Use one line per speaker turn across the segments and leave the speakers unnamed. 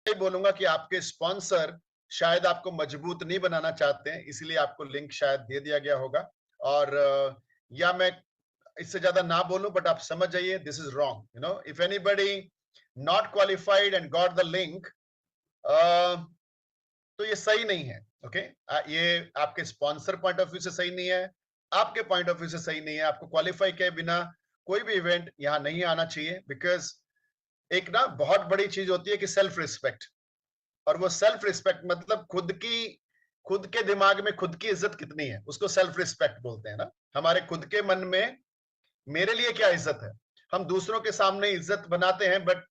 ही बोलूंगा कि आपके स्पॉन्सर शायद आपको मजबूत नहीं बनाना चाहते हैं, इसलिए आपको लिंक शायद दे दिया गया होगा। और या मैं इससे ज्यादा ना बोलूं, बट आप समझ जाइए, this is wrong. If anybody not qualified and got the link, तो ये सही नहीं है। ओके, ये आपके स्पॉन्सर पॉइंट ऑफ व्यू से सही नहीं है, आपके पॉइंट ऑफ व्यू से सही नहीं है। आपको क्वालिफाई के बिना कोई भी इवेंट यहाँ नहीं आना चाहिए, बिकॉज एक ना बहुत बड़ी चीज होती है कि सेल्फ रिस्पेक्ट। और वो सेल्फ रिस्पेक्ट मतलब खुद के दिमाग में खुद की इज्जत कितनी है, उसको सेल्फ रिस्पेक्ट बोलते हैं ना। हमारे खुद के मन में मेरे लिए क्या इज्जत है। हम दूसरों के सामने इज्जत बनाते हैं, but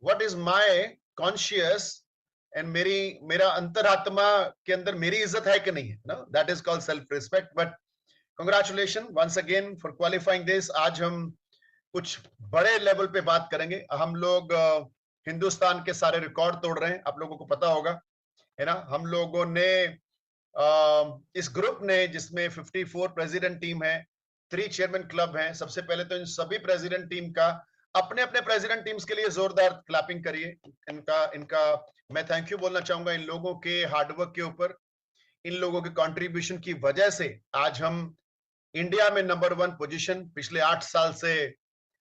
what is my conscious and मेरा अंतरात्मा के अंदर मेरी इज्जत है कि नहीं है ना, that is called self respect. But congratulation once again for qualifying this. आज हम कुछ बड़े लेवल पे बात करेंगे। हम लोग हिंदुस्तान के सारे रिकॉर्ड तोड़ रहे हैं, आप लोगों को पता होगा, है ना। हम लोगों ने इस ग्रुप ने, जिसमें 54 प्रेसिडेंट टीम है, 3 चेयरमैन क्लब हैं। सबसे पहले तो इन सभी प्रेसिडेंट टीम का अपने अपने प्रेसिडेंट टीम्स के लिए जोरदार क्लैपिंग करिए। इनका इनका मैं थैंक यू बोलना चाहूंगा इन लोगों के हार्डवर्क के ऊपर, इन लोगों के कंट्रीब्यूशन की वजह से आज हम इंडिया में नंबर 1 पोजीशन पिछले 8 साल से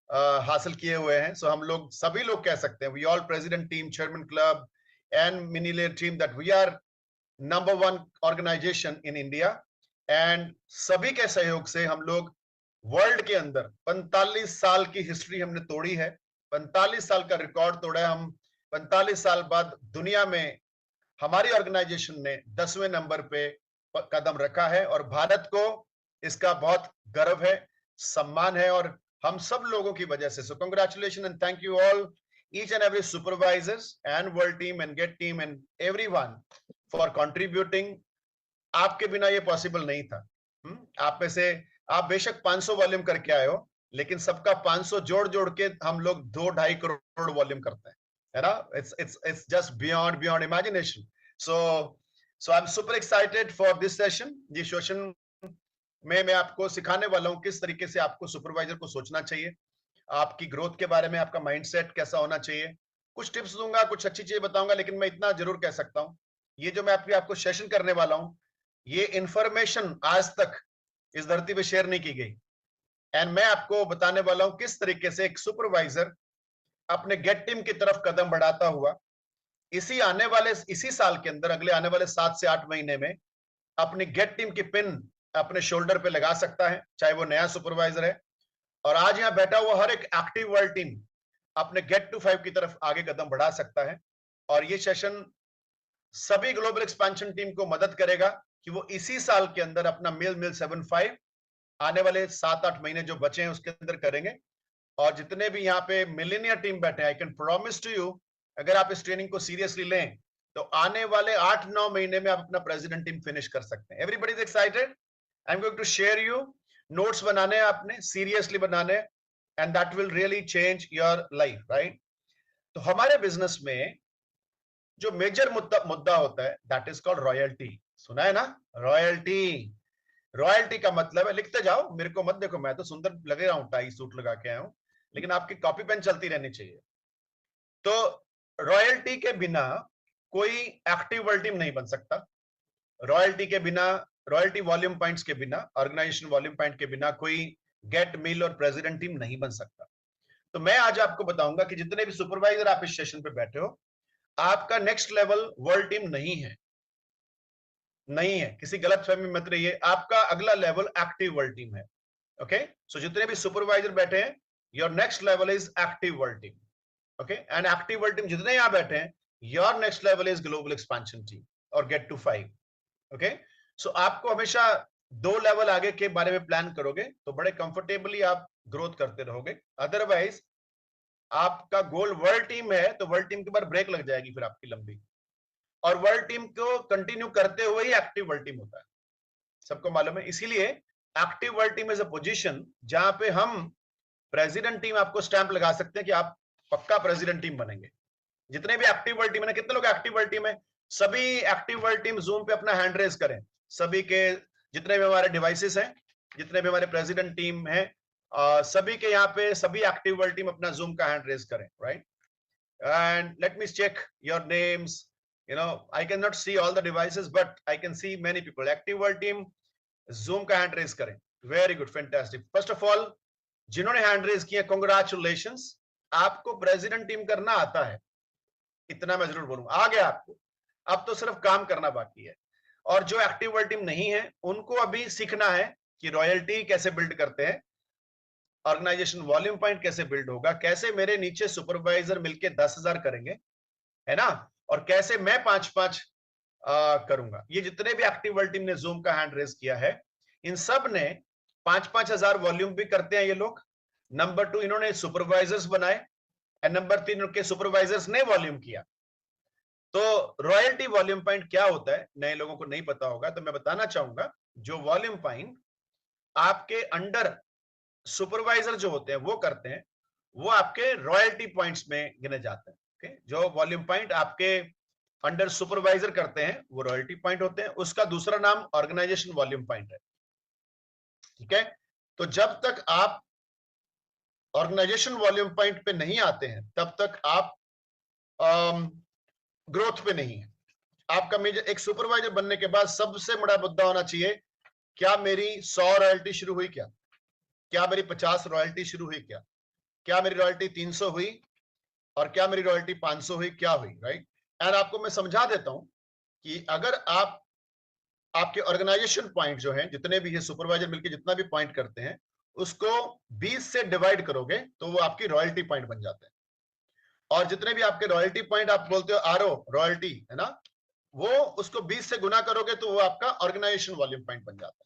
हासिल किए हुए हैं। सो हम लोग सभी लोग कह सकते हैं, we all president team, chairman club and millionaire team, that we are number 1 organisation in India. And सभी के सहयोग से हम लोग वर्ल्ड के अंदर 45 साल की हिस्ट्री हमने तोड़ी है, 45 साल का रिकॉर्ड तोड़ा है। हम 45 साल बाद दुनिया में हमारी ऑर्गेनाइजेशन ने 10वें नंबर पे कदम रखा है, और भारत को इसका बहुत गर्व है, सम्मान है, और हम सब लोगों की वजह से। So congratulation and thank you all, each and every supervisors and world team and get team and everyone for contributing. आपके बिना ये पॉसिबल नहीं था। आप में से आप बेशक 500 वॉल्यूम करके आए हो, लेकिन सबका 500 जोड़ जोड़ के हम लोग 2-2.5 करोड़ वॉल्यूम करते हैं, है ना। It's just beyond imagination. So I am super excited for this session. ये सेशन में मैं आपको सिखाने वाला हूं किस तरीके से आपको सुपरवाइजर को सोचना चाहिए, आपकी ग्रोथ के बारे में आपका माइंडसेट कैसा होना चाहिए। कुछ टिप्स दूंगा, कुछ अच्छी चीजें बताऊंगा, लेकिन मैं इतना जरूर कह सकता हूं, ये जो मैं आपको सेशन करने वाला हूं, ये इंफॉर्मेशन आज तक इस धरती पे शेयर नहीं की गई। एंड मैं आपको बताने वाला हूं किस तरीके से एक सुपरवाइजर अपने गेट टीम की तरफ कदम बढ़ाता हुआ इसी साल के अंदर, अगले आने वाले 7 से 8 महीने में अपनी गेट टीम की पिन अपने शोल्डर पे लगा सकता है, चाहे वो नया सुपरवाइजर है। और आज यहां बैठा हुआ हर एक एक्टिव वर्ल्ड टीम अपने गेट टू 5 की तरफ आगे कदम बढ़ा सकता है। और ये सेशन सभी ग्लोबल एक्सपेंशन टीम को मदद करेगा कि वो इसी साल के अंदर अपना मिल 75 आने वाले 7-8 महीने जो बचे हैं उसके अंदर करेंगे। और जितने भी यहाँ पे मिलेनियर टीम बैठे हैं, I can promise to you, अगर आप इस ट्रेनिंग को सीरियसली लें तो आने वाले 8-9 महीने में आप अपना प्रेसिडेंट टीम फिनिश कर सकते हैं। Everybody is excited. I am going to share you notes बनाने, आपने सीरियसली बनाने, and that will really change your life, right. तो हमारे बिजनेस में जो मेजर मुद्दा होता है, दैट इज कॉल्ड रॉयल्टी। सुना है ना, रॉयल्टी। रॉयल्टी का मतलब है, लिखते जाओ, मेरे को मत देखो, मैं तो सुंदर लगे रहा हूं, टाई सूट लगा के आया हूं, लेकिन आपकी कॉपी पेन चलती रहनी चाहिए। तो रॉयल्टी के बिना कोई एक्टिव वर्ल्ड टीम नहीं बन सकता। रॉयल्टी के बिना, रॉयल्टी वॉल्यूम पॉइंट्स के बिना, ऑर्गेनाइजेशन वॉल्यूम पॉइंट के बिना कोई गेट, मिल और प्रेसिडेंट टीम नहीं बन सकता। तो मैं आज आपको बताऊंगा कि जितने भी सुपरवाइजर आप इस सेशन पे बैठे हो, आपका नेक्स्ट लेवल वर्ल्ड टीम नहीं है, किसी गलत फहमी मत रहिए। आपका अगला लेवल एक्टिव वर्ल्ड टीम है। ओके, सो जितने भी सुपरवाइजर बैठे हैं, your next level is active world team. Okay, and active world team जितने यहां बैठे हैं, your next level is global expansion team और गेट टू 5। ओके, सो आपको हमेशा 2 लेवल आगे के बारे में प्लान करोगे तो बड़े कंफर्टेबली आप ग्रोथ करते रहोगे। अदरवाइज आपका गोल वर्ल्ड टीम है तो वर्ल्ड टीम के बाद ब्रेक लग जाएगी फिर आपकी लंबी, और वर्ल्ड टीम को कंटिन्यू करते हुए ही एक्टिव वर्ल्ड टीम होता है, सबको मालूम है। इसीलिए active world team is a position जहां पे हम प्रेसिडेंट टीम आपको स्टैंप लगा सकते हैं कि आप पक्का प्रेसिडेंट टीम बनेंगे। जितने भी एक्टिव वर्ल्ड टीम है, कितने लोग एक्टिव वर्ल्ड टीम है, सभी एक्टिव वर्ल्ड टीम जूम पे अपना हैंड रेज करें। सभी के जितने भी हमारे डिवाइसेस हैं, जितने भी हमारे प्रेसिडेंट टीम है, सभी के यहाँ पे सभी एक्टिव वर्ल्ड टीम अपना जूम का हैंड रेज करें, right. and let me check your names. I cannot see all the devices, but I can see many people. Active World Team, Zoom का हैंड रेज करें. Very good, fantastic. First of all, जिन्होंने hand raise किया, congratulations. आपको president team करना आता है, इतना मैं जरूर बोलूंगा. आ गया आपको, अब तो सिर्फ काम करना बाकी है. और जो एक्टिव वर्ल्ड टीम नहीं है, उनको अभी सीखना है कि रॉयल्टी कैसे बिल्ड करते हैं, ऑर्गेनाइजेशन वॉल्यूम पॉइंट कैसे बिल्ड होगा, कैसे मेरे नीचे सुपरवाइजर मिलके 10,000 करेंगे, है ना, और कैसे मैं 5-5 करूंगा. ये जितने भी एक्टिव वर्ल्ड टीम ने जूम का हैंड रेज किया है, इन सब ने 5-5 हजार वॉल्यूम भी करते हैं ये लोग. नंबर 2, इन्होंने सुपरवाइजर्स बनाए, एंड नंबर 3, उनके सुपरवाइजर्स ने वॉल्यूम किया. तो रॉयल्टी वॉल्यूम पॉइंट क्या होता है, नए लोगों को नहीं पता होगा, तो मैं बताना चाहूंगा. जो वॉल्यूम पॉइंट आपके अंडर सुपरवाइजर जो होते हैं वो करते हैं, वो आपके रॉयल्टी पॉइंट्स में गिने जाते हैं. ओके, जो वॉल्यूम पॉइंट आपके अंडर सुपरवाइजर करते हैं वो रॉयल्टी पॉइंट होते हैं. उसका दूसरा नाम ऑर्गेनाइजेशन वॉल्यूम पॉइंट है. ठीक है, तो जब तक आप ऑर्गेनाइजेशन वॉल्यूम पॉइंट पे नहीं आते हैं, तब तक आप ग्रोथ पे नहीं है. आपका मेजर एक सुपरवाइजर बनने के बाद सबसे बड़ा मुद्दा होना चाहिए, क्या मेरी 100 रॉयल्टी शुरू हुई, क्या मेरी 50 रॉयल्टी शुरू हुई, क्या मेरी रॉयल्टी 300 हुई, और क्या मेरी रॉयल्टी 500 हुई, क्या हुई, राइट. एंड आपको मैं समझा देता हूं कि अगर आप आपके ऑर्गेनाइजेशन पॉइंट जो है, जितने भी ये सुपरवाइजर मिलकर जितना भी पॉइंट करते हैं, उसको 20 से डिवाइड करोगे तो वो आपकी रॉयल्टी पॉइंट बन जाते हैं. और जितने भी आपके रॉयल्टी पॉइंट आप बोलते हो आरओ रॉयल्टी, है ना, वो उसको 20 से गुना करोगे तो वो आपका ऑर्गेनाइजेशन वॉल्यूम पॉइंट बन जाता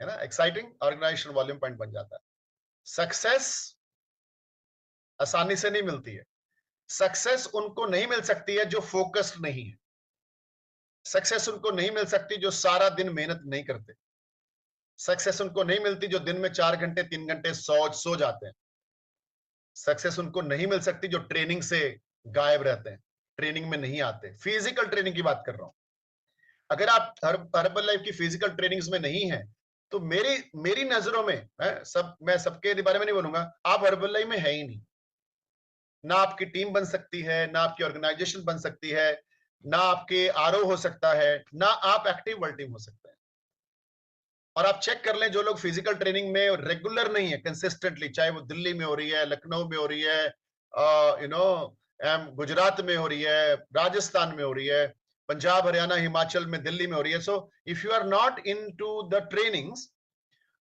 है ना. एक्साइटिंग, ऑर्गेनाइजेशन वॉल्यूम पॉइंट बन जाता है. सक्सेस आसानी से नहीं मिलती है. सक्सेस उनको नहीं मिल सकती है जो फोकस्ड नहीं है. सक्सेस उनको नहीं मिल सकती जो सारा दिन मेहनत नहीं करते. सक्सेस उनको नहीं मिलती जो दिन में 4 घंटे 3 घंटे सो जाते हैं. सक्सेस उनको नहीं मिल सकती जो ट्रेनिंग से गायब रहते हैं, ट्रेनिंग में नहीं आते. फिजिकल ट्रेनिंग की बात कर रहा हूं. अगर आप हर्बल लाइफ की फिजिकल ट्रेनिंग्स में नहीं है, तो मेरी मेरी नजरों में मैं सबके बारे में नहीं बोलूंगा, आप हर्बल लाइफ में है ही नहीं. ना आपकी टीम बन सकती है, ना आपकी ऑर्गेनाइजेशन बन सकती है, ना आपके आरओ हो सकता है, ना आप एक्टिव वर्ल्ड टीम हो सकते हैं. और आप चेक कर लें, जो लोग फिजिकल ट्रेनिंग में रेगुलर नहीं है, कंसिस्टेंटली, चाहे वो दिल्ली में हो रही है, लखनऊ में हो रही है, गुजरात में हो रही है, राजस्थान में हो रही है, पंजाब, हरियाणा, हिमाचल में, दिल्ली में हो रही है. So if you are not into the trainings,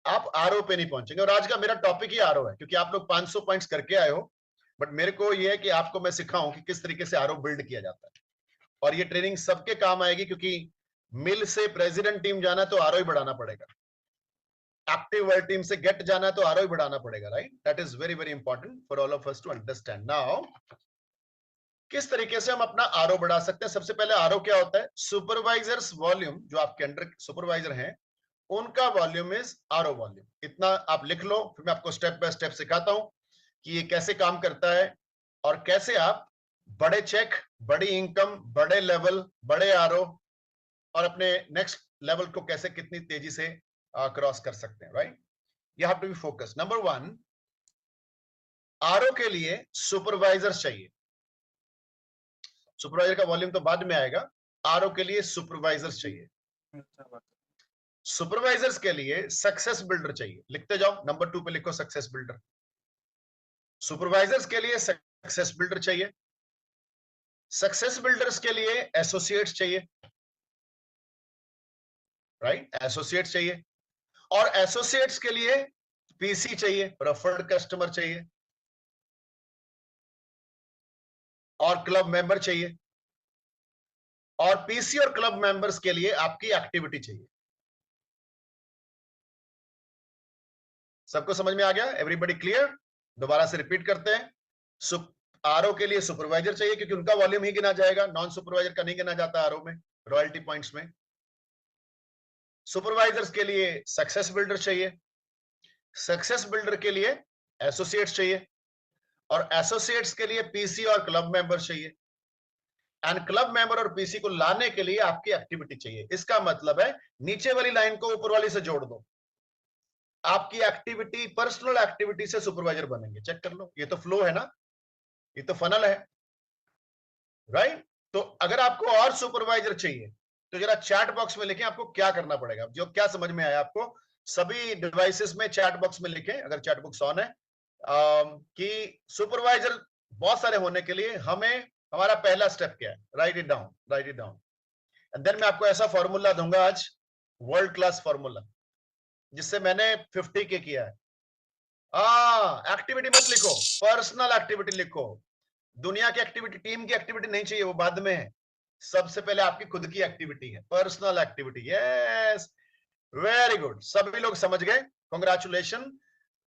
आप आरओ पे नहीं पहुंचेंगे. और आज का मेरा टॉपिक ही आरओ है, क्योंकि आप लोग 500 पॉइंट्स करके आए हो, बट मेरे को यह है कि आपको मैं सिखाऊं कि किस तरीके से आरओ बिल्ड किया जाता है. और ये ट्रेनिंग सबके काम आएगी, क्योंकि मिल से प्रेसिडेंट टीम जाना तो आरओ ही बढ़ाना पड़ेगा. एक्टिव वर्ल्ड टीम से गेट जाना तो आरओ ही बढ़ाना पड़ेगा, right. That is very very important for all of us to understand. Now किस तरीके से हम अपना आरओ बढ़ा सकते हैं. सबसे पहले आरओ क्या होता है? सुपरवाइजर्स वॉल्यूम, जो आपके अंडर सुपरवाइजर हैं, उनका वॉल्यूम इज आरओ वॉल्यूम. इतना आप लिख लो, फिर मैं आपको स्टेप बाय स्टेप सिखाता हूं कि ये कैसे काम करता है, और कैसे आप बड़े चेक, बड़ी इनकम, बड़े लेवल, बड़े आरओ, और अपने नेक्स्ट लेवल को कैसे कितनी तेजी से क्रॉस कर सकते हैं, right. You have to be focus. Number 1, RO के लिए सुपरवाइजर्स चाहिए. सुपरवाइजर का वॉल्यूम तो बाद में आएगा. आरओ के लिए सुपरवाइजर्स चाहिए. सुपरवाइजर्स के लिए सक्सेस बिल्डर चाहिए. लिखते जाओ, नंबर 2 पे लिखो सक्सेस बिल्डर. सुपरवाइजर्स के लिए सक्सेस बिल्डर चाहिए. सक्सेस बिल्डर्स के लिए एसोसिएट्स चाहिए, राइट, एसोसिएट्स चाहिए. और एसोसिएट्स के लिए पीसी चाहिए, प्रेफर्ड कस्टमर चाहिए, और क्लब मेंबर चाहिए. और पीसी और क्लब मेंबर्स के लिए आपकी एक्टिविटी चाहिए. सबको समझ में आ गया? Everybody clear? दोबारा से रिपीट करते हैं. आरओ के लिए सुपरवाइजर चाहिए, क्योंकि उनका वॉल्यूम ही गिना जाएगा, नॉन सुपरवाइजर का नहीं गिना जाता आरओ में, रॉयल्टी पॉइंट्स में. सुपरवाइजर्स के लिए सक्सेस बिल्डर चाहिए. सक्सेस बिल्डर के लिए एसोसिएट्स चाहिए. और एसोसिएट्स के लिए पीसी और क्लब मेंबर चाहिए. एंड क्लब मेंबर और पीसी को लाने के लिए आपकी एक्टिविटी चाहिए. इसका मतलब है, नीचे वाली लाइन को ऊपर वाली से जोड़ दो. आपकी एक्टिविटी, पर्सनल एक्टिविटी से सुपरवाइजर बनेंगे. चेक कर लो, ये तो फ्लो है ना, ये तो फनल है. राइट? तो अगर आपको और सुपरवाइजर चाहिए तो जरा चैट बॉक्स में लिखें आपको क्या करना पड़ेगा, जो क्या समझ में आया आपको। सभी डिवाइसेस में चैट बॉक्स में लिखें, अगर चैट बॉक्स ऑन है, कि सुपरवाइजर बहुत सारे होने के लिए हमें हमारा पहला स्टेप क्या है। Write it down, write it down. And then मैं आपको ऐसा फॉर्मूला दूंगा आज, वर्ल्ड क्लास फॉर्मूला, जिससे मैंने 50 के किया है। एक्टिविटी मत लिखो, पर्सनल एक्टिविटी लिखो। दुनिया की एक्टिविटी, टीम की एक्टिविटी नहीं चाहिए, वो बाद में है। सबसे पहले आपकी खुद की एक्टिविटी है, personal activity. Yes, very good, सभी लोग समझ गए, कॉन्ग्रेचुलेशन।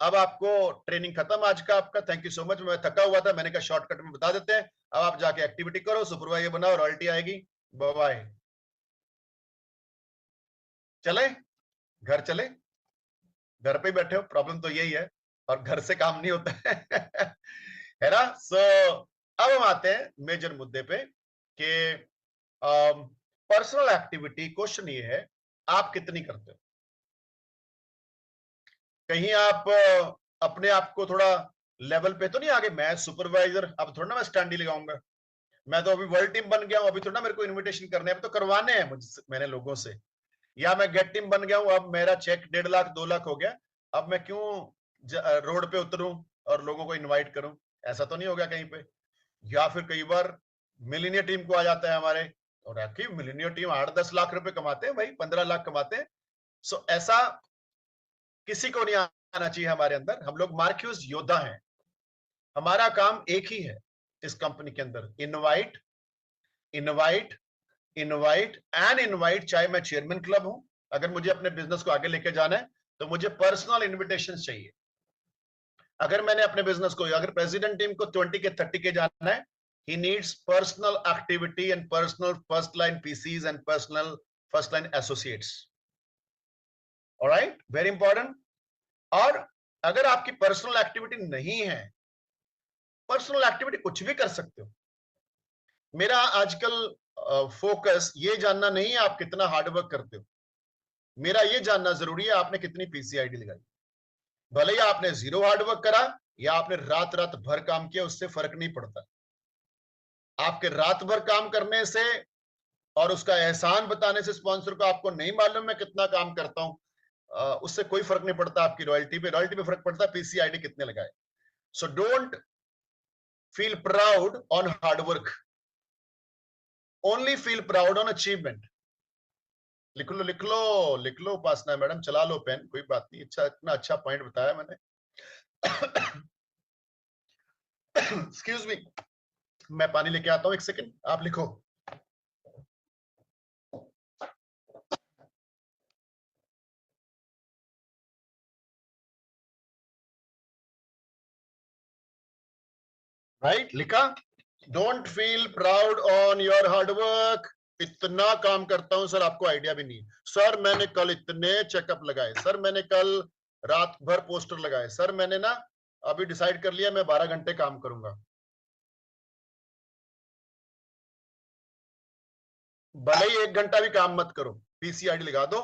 अब आपको ट्रेनिंग खत्म आज का आपका। Thank you so much. मैं थका हुआ था, मैंने कहा शॉर्टकट में बता देते हैं। अब आप जाके एक्टिविटी करो, सुपरवाइजर बनाओ, रॉयल्टी आएगी। Bye bye. चले, घर चले, घर पे ही बैठे हो, प्रॉब्लम तो यही है, और घर से काम नहीं होता है है ना। सो अब हम आते हैं मेजर मुद्दे पे कि पर्सनल एक्टिविटी। क्वेश्चन ये है, आप कितनी करते हो। कहीं आप अपने आप को थोड़ा लेवल पे तो नहीं आगे, मैं सुपरवाइजर, अब थोड़ा ना मैं स्टैंड ही लगाऊंगा। मैं तो अभी वर्ल्ड टीम बन गया हूं, अभी थोड़ा ना मेरे को इनविटेशन करने हैं, तो करवाने हैं मुझसे, मैंने लोगों से। या मैं गेट टीम बन गया हूं, अब मेरा चेक 1.5 लाख 2 लाख हो गया, अब मैं क्यों रोड पे उतरूं और लोगों को इनवाइट करूं। ऐसा तो नहीं हो गया कहीं पे। या फिर कई बार मिलीनियर टीम को आ जाता है हमारे, और आपकी मिलीनियर टीम 8-10 लाख रुपए कमाते हैं भाई, 15 लाख कमाते हैं। सो ऐसा किसी को नहीं आना चाहिए हमारे अंदर। हम लोग मार्क्यूस योद्धा हैं। हमारा काम एक ही है इस कंपनी के अंदर, invite, invite, invite and invite. चाहे मैं चेयरमैन क्लब हूं, अगर मुझे अपने बिजनेस को आगे लेके जाना है तो मुझे पर्सनल इनविटेशन चाहिए। अगर मैंने अपने बिजनेस को, अगर प्रेसिडेंट टीम को 20 के 30 के जाना है, he needs personal activity and personal first line PCs and personal first line associates. All right, very important. और अगर आपकी पर्सनल एक्टिविटी नहीं है, पर्सनल एक्टिविटी कुछ भी कर सकते हो। मेरा आजकल फोकस ये जानना नहीं है आप कितना हार्डवर्क करते हो, मेरा ये जानना जरूरी है आपने कितनी पीसीआईडी लगाई। भले ही आपने 0 हार्डवर्क करा या आपने रात रात भर काम किया, उससे फर्क नहीं पड़ता। आपके रात भर काम करने से और उसका एहसान बताने से स्पॉन्सर को, आपको नहीं मालूम मैं कितना काम करता हूं, उससे कोई फर्क नहीं पड़ता आपकी रॉयल्टी पे। रॉयल्टी पे फर्क पड़ता है पीसीआईडी कितने लगाए। So don't feel proud on hard work, only feel proud on achievement. लिख लो, लिख लो, लिख लो उपासना मैडम, चला लो पेन, कोई बात नहीं। अच्छा, इतना अच्छा पॉइंट बताया मैंने। एक्सक्यूज मी, मैं पानी लेके आता हूं, एक सेकंड, आप लिखो। राइट, लिखा। Don't feel proud on your hard work. इतना काम करता हूं सर, आपको आइडिया भी नहीं। सर मैंने कल इतने चेकअप लगाए, सर मैंने कल रात भर पोस्टर लगाए, सर मैंने ना अभी डिसाइड कर लिया मैं 12 घंटे काम करूंगा। भले ही 1 घंटा भी काम मत करो, पीसीआईडी लगा दो,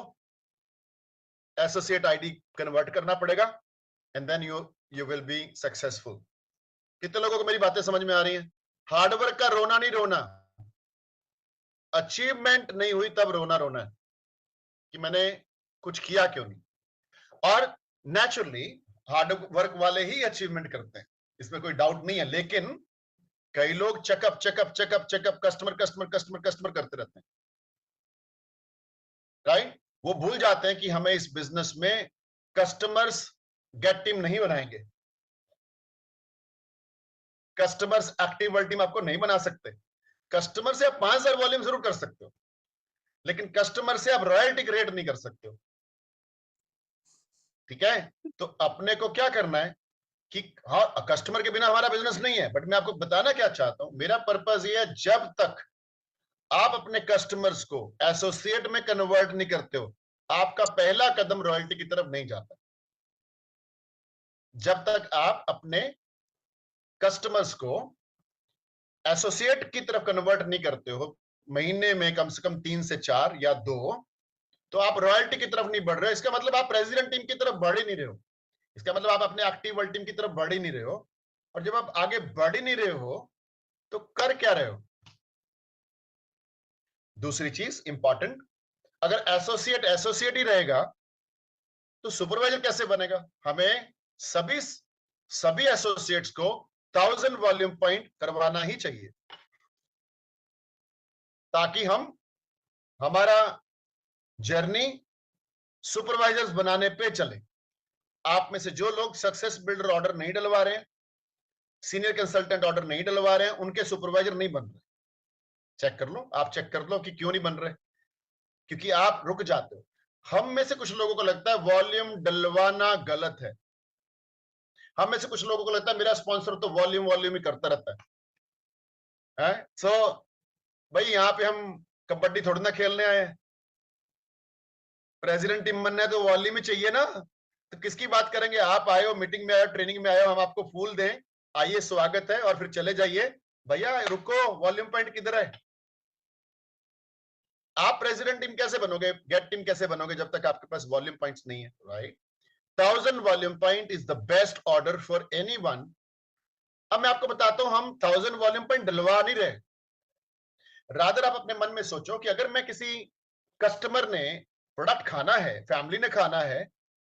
एसोसिएट आईडी कन्वर्ट करना पड़ेगा, and then you will be successful. कितने लोगों को मेरी बातें समझ में आ रही हैं। हार्डवर्क का रोना नहीं रोना, अचीवमेंट नहीं हुई तब रोना रोना है कि मैंने कुछ किया क्यों नहीं। और नेचुरली हार्ड वर्क वाले ही अचीवमेंट करते हैं, इसमें कोई डाउट नहीं है। लेकिन कई लोग checkup checkup checkup checkup, customer customer customer customer करते रहते हैं। राइट, वो भूल जाते हैं कि हमें इस बिजनेस में कस्टमर्स गेट टीम नहीं बनाएंगे, कस्टमर्स एक्टिव वर्ल्ड टीम आपको नहीं बना सकते। कस्टमर से आप 5,000 वॉल्यूम जरूर कर सकते हो, लेकिन कस्टमर से आप रॉयल्टी रेट नहीं कर सकते हो। ठीक है, तो अपने को क्या करना है कि हाँ, कस्टमर के बिना हमारा बिजनेस नहीं है, बट मैं आपको बताना क्या चाहता हूं, मेरा पर्पस ये है, जब तक आप अपने कस्टमर्स को एसोसिएट में कन्वर्ट नहीं करते हो, आपका पहला कदम रॉयल्टी की तरफ नहीं जाता। जब तक आप अपने कस्टमर्स को एसोसिएट की तरफ कन्वर्ट नहीं करते हो, महीने में कम से कम 3 से 4 या 2, तो आप रॉयल्टी की तरफ नहीं बढ़ रहे हो। इसका मतलब आप प्रेसिडेंट टीम की तरफ बढ़ ही नहीं रहे हो। इसका मतलब आप अपने एक्टिव वर्ल्ड टीम की तरफ बढ़ ही नहीं रहे हो। और जब आप आगे बढ़ ही नहीं रहे हो तो कर क्या रहे हो, दूसरी चीज इंपॉर्टेंट, अगर एसोसिएट एसोसिएट ही रहेगा तो सुपरवाइजर कैसे बनेगा? हमें सभी सभी एसोसिएट्स को 1000 वॉल्यूम पॉइंट करवाना ही चाहिए, ताकि हम हमारा जर्नी सुपरवाइजर्स बनाने पे चले। आप में से जो लोग सक्सेस बिल्डर ऑर्डर नहीं डलवा रहे हैं, सीनियर कंसल्टेंट ऑर्डर नहीं डलवा रहे हैं, उनके सुपरवाइजर नहीं बन रहे। चेक कर लो, आप चेक कर लो कि क्यों नहीं बन रहे। क्योंकि आप रुक जाते हो। हम में से कुछ लोगों को लगता है वॉल्यूम डलवाना गलत है। हम में से कुछ लोगों को लगता है मेरा स्पॉन्सर तो वॉल्यूम वॉल्यूम ही करता रहता है। सो भाई यहाँ पे हम कबड्डी थोड़ी ना खेलने आए हैं, प्रेसिडेंट टीम बनना है तो वॉल्यूम ही चाहिए ना। तो किसकी बात करेंगे? आप आए हो, मीटिंग में आए हो, ट्रेनिंग में आए हो, हम आपको फूल दें, आइए स्वागत है, और फिर चले जाइए? भैया रुको, वॉल्यूम पॉइंट किधर है? आप प्रेसिडेंट टीम कैसे बनोगे, गेट टीम कैसे बनोगे जब तक आपके पास वॉल्यूम पॉइंट्स नहीं है, right? 1000 volume point is the best order for anyone. अब मैं आपको बताता हूं, हम 1000 वॉल्यूम पॉइंट डलवा नहीं रहे। रादर आप अपने मन में सोचो कि अगर मैं किसी कस्टमर ने प्रोडक्ट खाना है, फैमिली ने खाना है,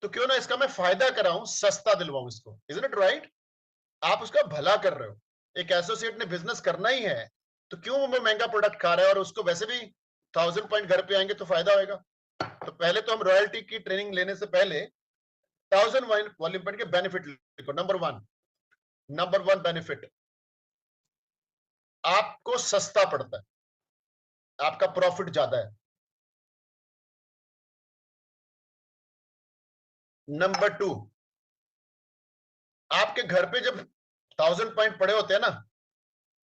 तो क्यों ना इसका मैं फायदा कराऊं, सस्ता दिलवाऊं इसको। Isn't it right? आप उसका भला कर रहे हो। एक एसोसिएट ने बिजनेस करना ही है, तो क्यों वो महंगा प्रोडक्ट खा रहा है, और उसको वैसे भी 1000 पॉइंट घर पे आएंगे तो फायदा होगा। तो पहले तो हम रॉयल्टी की ट्रेनिंग लेने से पहले 1000 वॉल्यूम पॉइंट के बेनिफिट लिखो। नंबर वन बेनिफिट, आपको सस्ता पड़ता है, आपका प्रॉफिट ज्यादा है। नंबर टू, आपके घर पे जब 1000 पॉइंट पड़े होते हैं ना,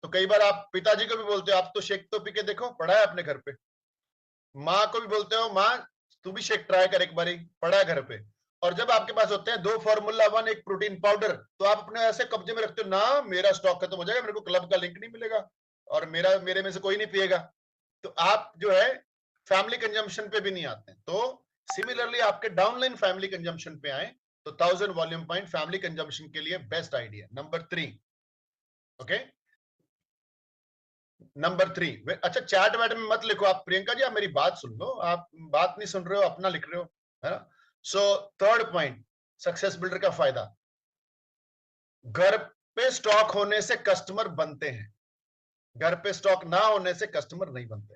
तो कई बार आप पिताजी को भी बोलते हो आप तो शेक तो पी के देखो, पड़ा है अपने घर पे। माँ को भी बोलते हो माँ तू भी शेक ट्राई कर एक बारी, पड़ा है घर पे। और जब आपके पास होते हैं 2 फार्मूला 1 एक प्रोटीन पाउडर, तो आप अपने ऐसे कब्जे में रखते हो ना, मेरा स्टॉक खत्म हो जाएगा, मेरे को क्लब का लिंक नहीं मिलेगा, और मेरे में से कोई नहीं पिएगा। तो आप जो है फैमिली कंजम्पशन पे भी नहीं आते हैं। तो सिमिलरली आपके डाउनलाइन फैमिली कंजम्पशन पे आए तो 1000 वॉल्यूम पॉइंट फैमिली कंजम्पशन के लिए best idea. Number 3, okay, number 3। अच्छा, चैट वैट में मत लिखो आप, प्रियंका जी आप मेरी बात सुन लो, आप बात नहीं सुन रहे हो, अपना लिख रहे हो, है ना? So third point, success builder का फायदा, घर पे स्टॉक होने से कस्टमर बनते हैं, घर पे स्टॉक ना होने से कस्टमर नहीं बनते।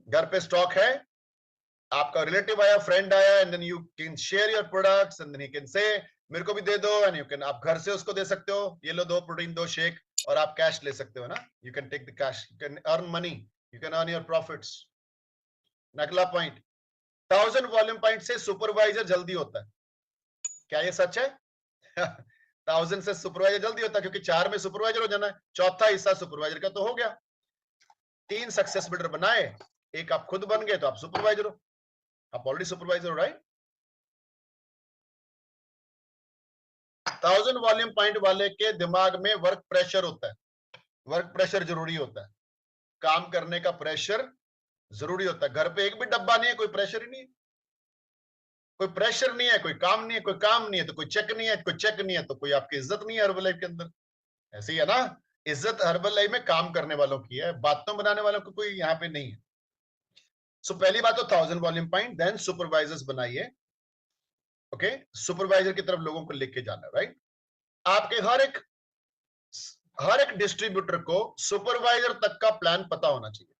घर पे स्टॉक है, आपका रिलेटिव आया, फ्रेंड आया, and then you can share your products, and then you can say मेरे को भी दे दो, एंड यू कैन, आप घर से उसको दे सकते हो, ये लो 2 प्रोटीन 2 शेक, और आप कैश ले सकते हो ना, you can take the cash, you can earn money, you can earn your profits. अगला पॉइंट, 1000 वॉल्यूम पॉइंट से सुपरवाइजर जल्दी होता है। क्या ये सच है? 1000 से सुपरवाइजर जल्दी होता है, क्योंकि 4 में सुपरवाइजर हो जाना है, चौथा हिस्सा सुपरवाइजर का तो हो गया। 3 सक्सेस बिल्डर बनाए, एक आप खुद बन गए तो आप सुपरवाइजर हो, आप ऑलरेडी सुपरवाइजर हो, राइट? 1000 वॉल्यूम पॉइंट वाले के दिमाग में वर्क प्रेशर होता है, वर्क प्रेशर जरूरी होता है, काम करने का प्रेशर जरूरी होता है। घर पे एक भी डब्बा नहीं है, कोई प्रेशर ही नहीं है, कोई प्रेशर नहीं है, कोई काम नहीं है, कोई काम नहीं है तो कोई चेक नहीं है, कोई चेक नहीं है तो कोई आपकी इज्जत नहीं है हर्बल लाइफ के अंदर। ऐसे ही है ना? इज्जत हर्बल लाइफ में काम करने वालों की है, बातों बनाने वालों को कोई यहाँ पे नहीं है। सो पहली बात तो 1000 वॉल्यूम पॉइंट, देन सुपरवाइजर्स बनाइए, ओके? सुपरवाइजर की तरफ लोगों को लेके जाना, राइट? आपके हर एक डिस्ट्रीब्यूटर को सुपरवाइजर तक का प्लान पता होना चाहिए।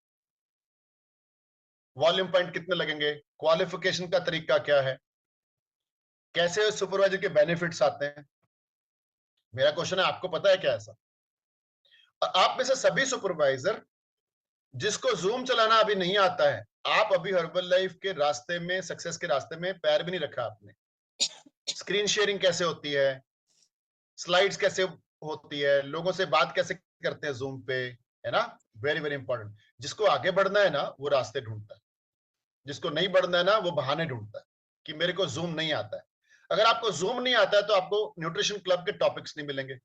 वॉल्यूम पॉइंट कितने लगेंगे, क्वालिफिकेशन का तरीका क्या है, कैसे सुपरवाइजर के बेनिफिट्स आते हैं। मेरा क्वेश्चन है, आपको पता है क्या ऐसा? आप में से सभी सुपरवाइजर जिसको जूम चलाना अभी नहीं आता है, आप अभी हर्बल लाइफ के रास्ते में, सक्सेस के रास्ते में पैर भी नहीं रखा आपने। स्क्रीन शेयरिंग कैसे होती है, स्लाइड्स कैसे होती है, लोगों से बात कैसे करते हैं जूम पे, है ना? Very very important. जिसको आगे बढ़ना है ना, वो रास्ते ढूंढता है, जिसको नहीं बढ़ना है ना, वो बहाने ढूंढता है कि मेरे को जूम नहीं आता है। अगर आपको जूम नहीं आता है तो आपको न्यूट्रिशन क्लब के टॉपिक्स नहीं मिलेंगे।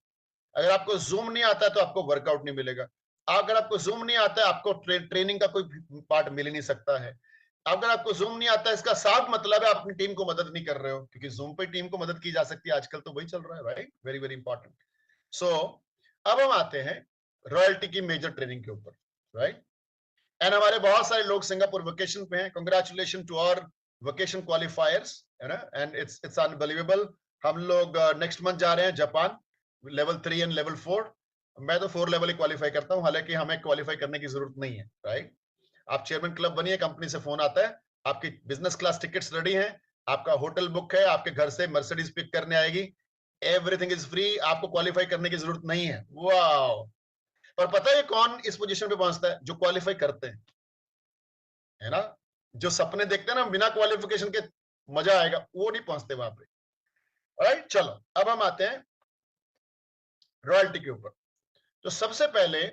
अगर आपको जूम नहीं आता है तो आपको वर्कआउट नहीं मिलेगा। अगर आपको जूम नहीं आता है, आपको ट्रेनिंग का कोई पार्ट मिल ही नहीं सकता है। अगर आपको जूम नहीं आता है, इसका साफ मतलब है आप अपनी टीम को मदद नहीं कर रहे हो, क्योंकि जूम पे टीम को मदद की जा सकती है, आजकल तो वही चल रहा है, right? Very very important. So अब हम आते हैं रॉयल्टी की मेजर ट्रेनिंग के ऊपर, राइट? एंड हमारे बहुत सारे लोग सिंगापुर वेकेशन पे हैं. Congratulation to our vacation qualifiers, है ना, एंड इट्स अनबिलीवेबल. हम लोग नेक्स्ट मंथ जा रहे हैं जापान, लेवल 3 एंड लेवल 4. मैं तो 4 लेवल ही क्वालिफाई करता हूं, हालांकि हमें क्वालिफाई करने की जरूरत नहीं है, राइट. आप चेयरमैन क्लब बनिए, कंपनी से फोन आता है, आपकी बिजनेस क्लास टिकट्स रेडी हैं, आपका होटल बुक है, आपके घर से मर्सिडीज पिक करने आएगी, एवरीथिंग इज फ्री, आपको क्वालिफाई करने की जरूरत नहीं है. वाओ. और पता है कौन इस पोजीशन पे पहुंचता है? जो क्वालिफाई करते हैं, है ना. जो सपने देखते हैं ना बिना क्वालिफिकेशन के मजा आएगा, वो नहीं पहुंचते वहां पे. राइट, चलो अब हम आते हैं रॉयल्टी के ऊपर. तो सबसे पहले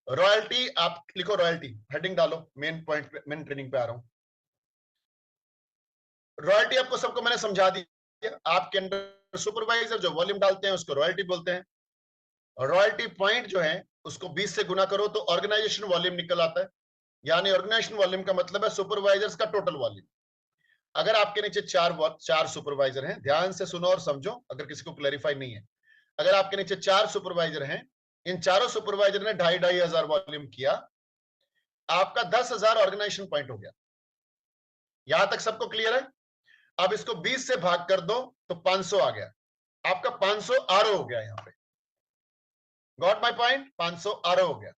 रॉयल्टी, आप लिखो रॉयल्टी, हेडिंग डालो, मेन पॉइंट पे, मेन ट्रेनिंग पे आ रहा हूं. रॉयल्टी आपको सबको मैंने समझा दिया. आपके अंडर सुपरवाइजर जो वॉल्यूम डालते हैं उसको रॉयल्टी बोलते हैं. रॉयल्टी पॉइंट जो है उसको 20 से गुना करो तो ऑर्गेनाइजेशन वॉल्यूम निकल आता है. यानी ऑर्गेनाइजेशन वॉल्यूम का मतलब है सुपरवाइजर्स का टोटल वॉल्यूम. अगर आपके नीचे चार सुपरवाइजर हैं, ध्यान से सुनो और समझो अगर किसी को क्लैरिफाई नहीं है. अगर आपके नीचे 4 सुपरवाइजर हैं, इन चारों सुपरवाइजर ने 2,500 वॉल्यूम किया, आपका 10,000 ऑर्गेनाइजेशन पॉइंट हो गया. यहां तक सबको क्लियर है? अब इसको 20 से भाग कर दो तो 500 आ गया. आपका 500 आरओ हो गया. यहां पे गॉट माय पॉइंट, 500 आरओ हो गया.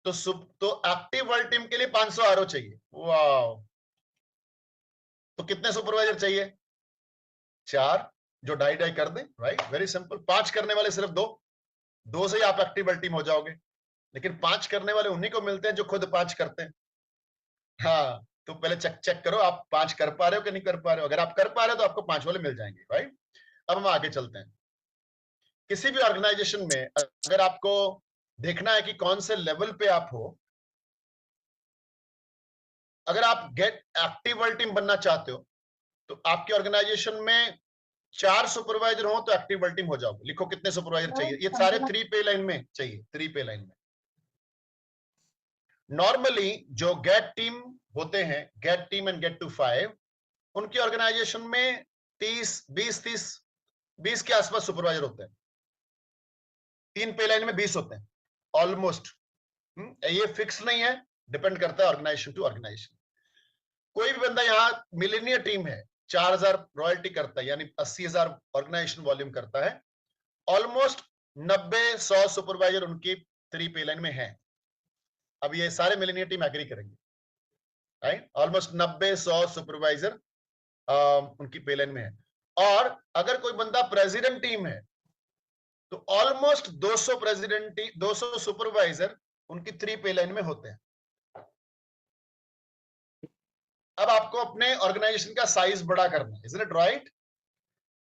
तो एक्टिव वर्ल्ड टीम के लिए 500 आरओ चाहिए. वाह. तो कितने सुपरवाइजर चाहिए? 4, जो डाई डाई कर दें. Right, very simple. 5 करने वाले सिर्फ 2 से ही आप एक्टिव वर्ल्ड टीम हो जाओगे. लेकिन 5 करने वाले उन्हीं को मिलते हैं जो खुद 5 करते हैं. हाँ, तो पहले चेक चेक करो आप 5 कर पा रहे हो कि नहीं कर पा रहे हो. अगर आप कर पा रहे हो तो आपको 5 वाले मिल जाएंगे. राइट, अब हम आगे चलते हैं. किसी भी ऑर्गेनाइजेशन में अगर आपको देखना है कि कौन से लेवल पे आप हो, अगर आप गेट एक्टिव वर्ल्ड टीम बनना चाहते हो तो आपके ऑर्गेनाइजेशन में 4 सुपरवाइजर हो तो एक्टिव वर्ल्ड टीम हो जाओगे. लिखो कितने सुपरवाइजर चाहिए. ये सारे 3 पे लाइन में चाहिए, 3 पे लाइन में. नॉर्मली जो गेट टीम होते हैं, get team and get to 5, उनकी ऑर्गेनाइजेशन में 20 के आसपास सुपरवाइजर होते हैं. 3 पे लाइन में 20 होते हैं ऑलमोस्ट. ये फिक्स नहीं है, डिपेंड करता है ऑर्गेनाइजेशन टू ऑर्गेनाइजेशन. कोई भी बंदा यहाँ मिलेनियर टीम है, 4,000 रॉयल्टी करता है, यानी 80,000 ऑर्गेनाइजेशन वॉल्यूम करता है. ऑलमोस्ट 90-100 सुपरवाइजर उनकी 3 पे लाइन में है. अब ये सारे मिलेनियर टीम एग्री करेंगे. राइट, ऑलमोस्ट 90-100 सुपरवाइजर उनकी पे लाइन में है. और अगर कोई बंदा प्रेसिडेंट टीम है तो ऑलमोस्ट 200 सुपरवाइजर उनकी 3 पे लाइन में होते हैं. अब आपको अपने ऑर्गेनाइजेशन का साइज बड़ा करना है, इजंट इट राइट?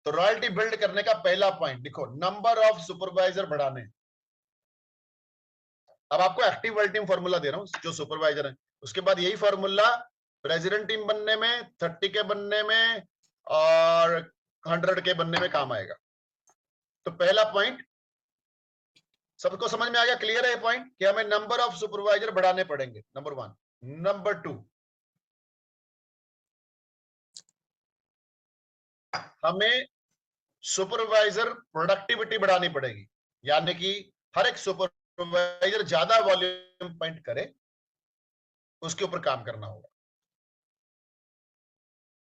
तो रॉयल्टी बिल्ड करने का पहला पॉइंट देखो, नंबर ऑफ सुपरवाइजर बढ़ाने. अब आपको एक्टिव वर्ल्ड टीम फॉर्मूला दे रहा हूं, जो सुपरवाइजर है उसके बाद यही फॉर्मूला प्रेसिडेंट टीम बनने में, 30 के बनने में और 100 के बनने में काम आएगा. तो पहला पॉइंट सबको समझ में आ गया? क्लियर है ये पॉइंट कि हमें नंबर ऑफ सुपरवाइजर बढ़ाने पड़ेंगे, नंबर 1. नंबर 2, हमें सुपरवाइजर प्रोडक्टिविटी बढ़ानी पड़ेगी. यानी कि हर एक सुपरवाइजर ज्यादा वॉल्यूम पॉइंट करे, उसके ऊपर काम करना होगा.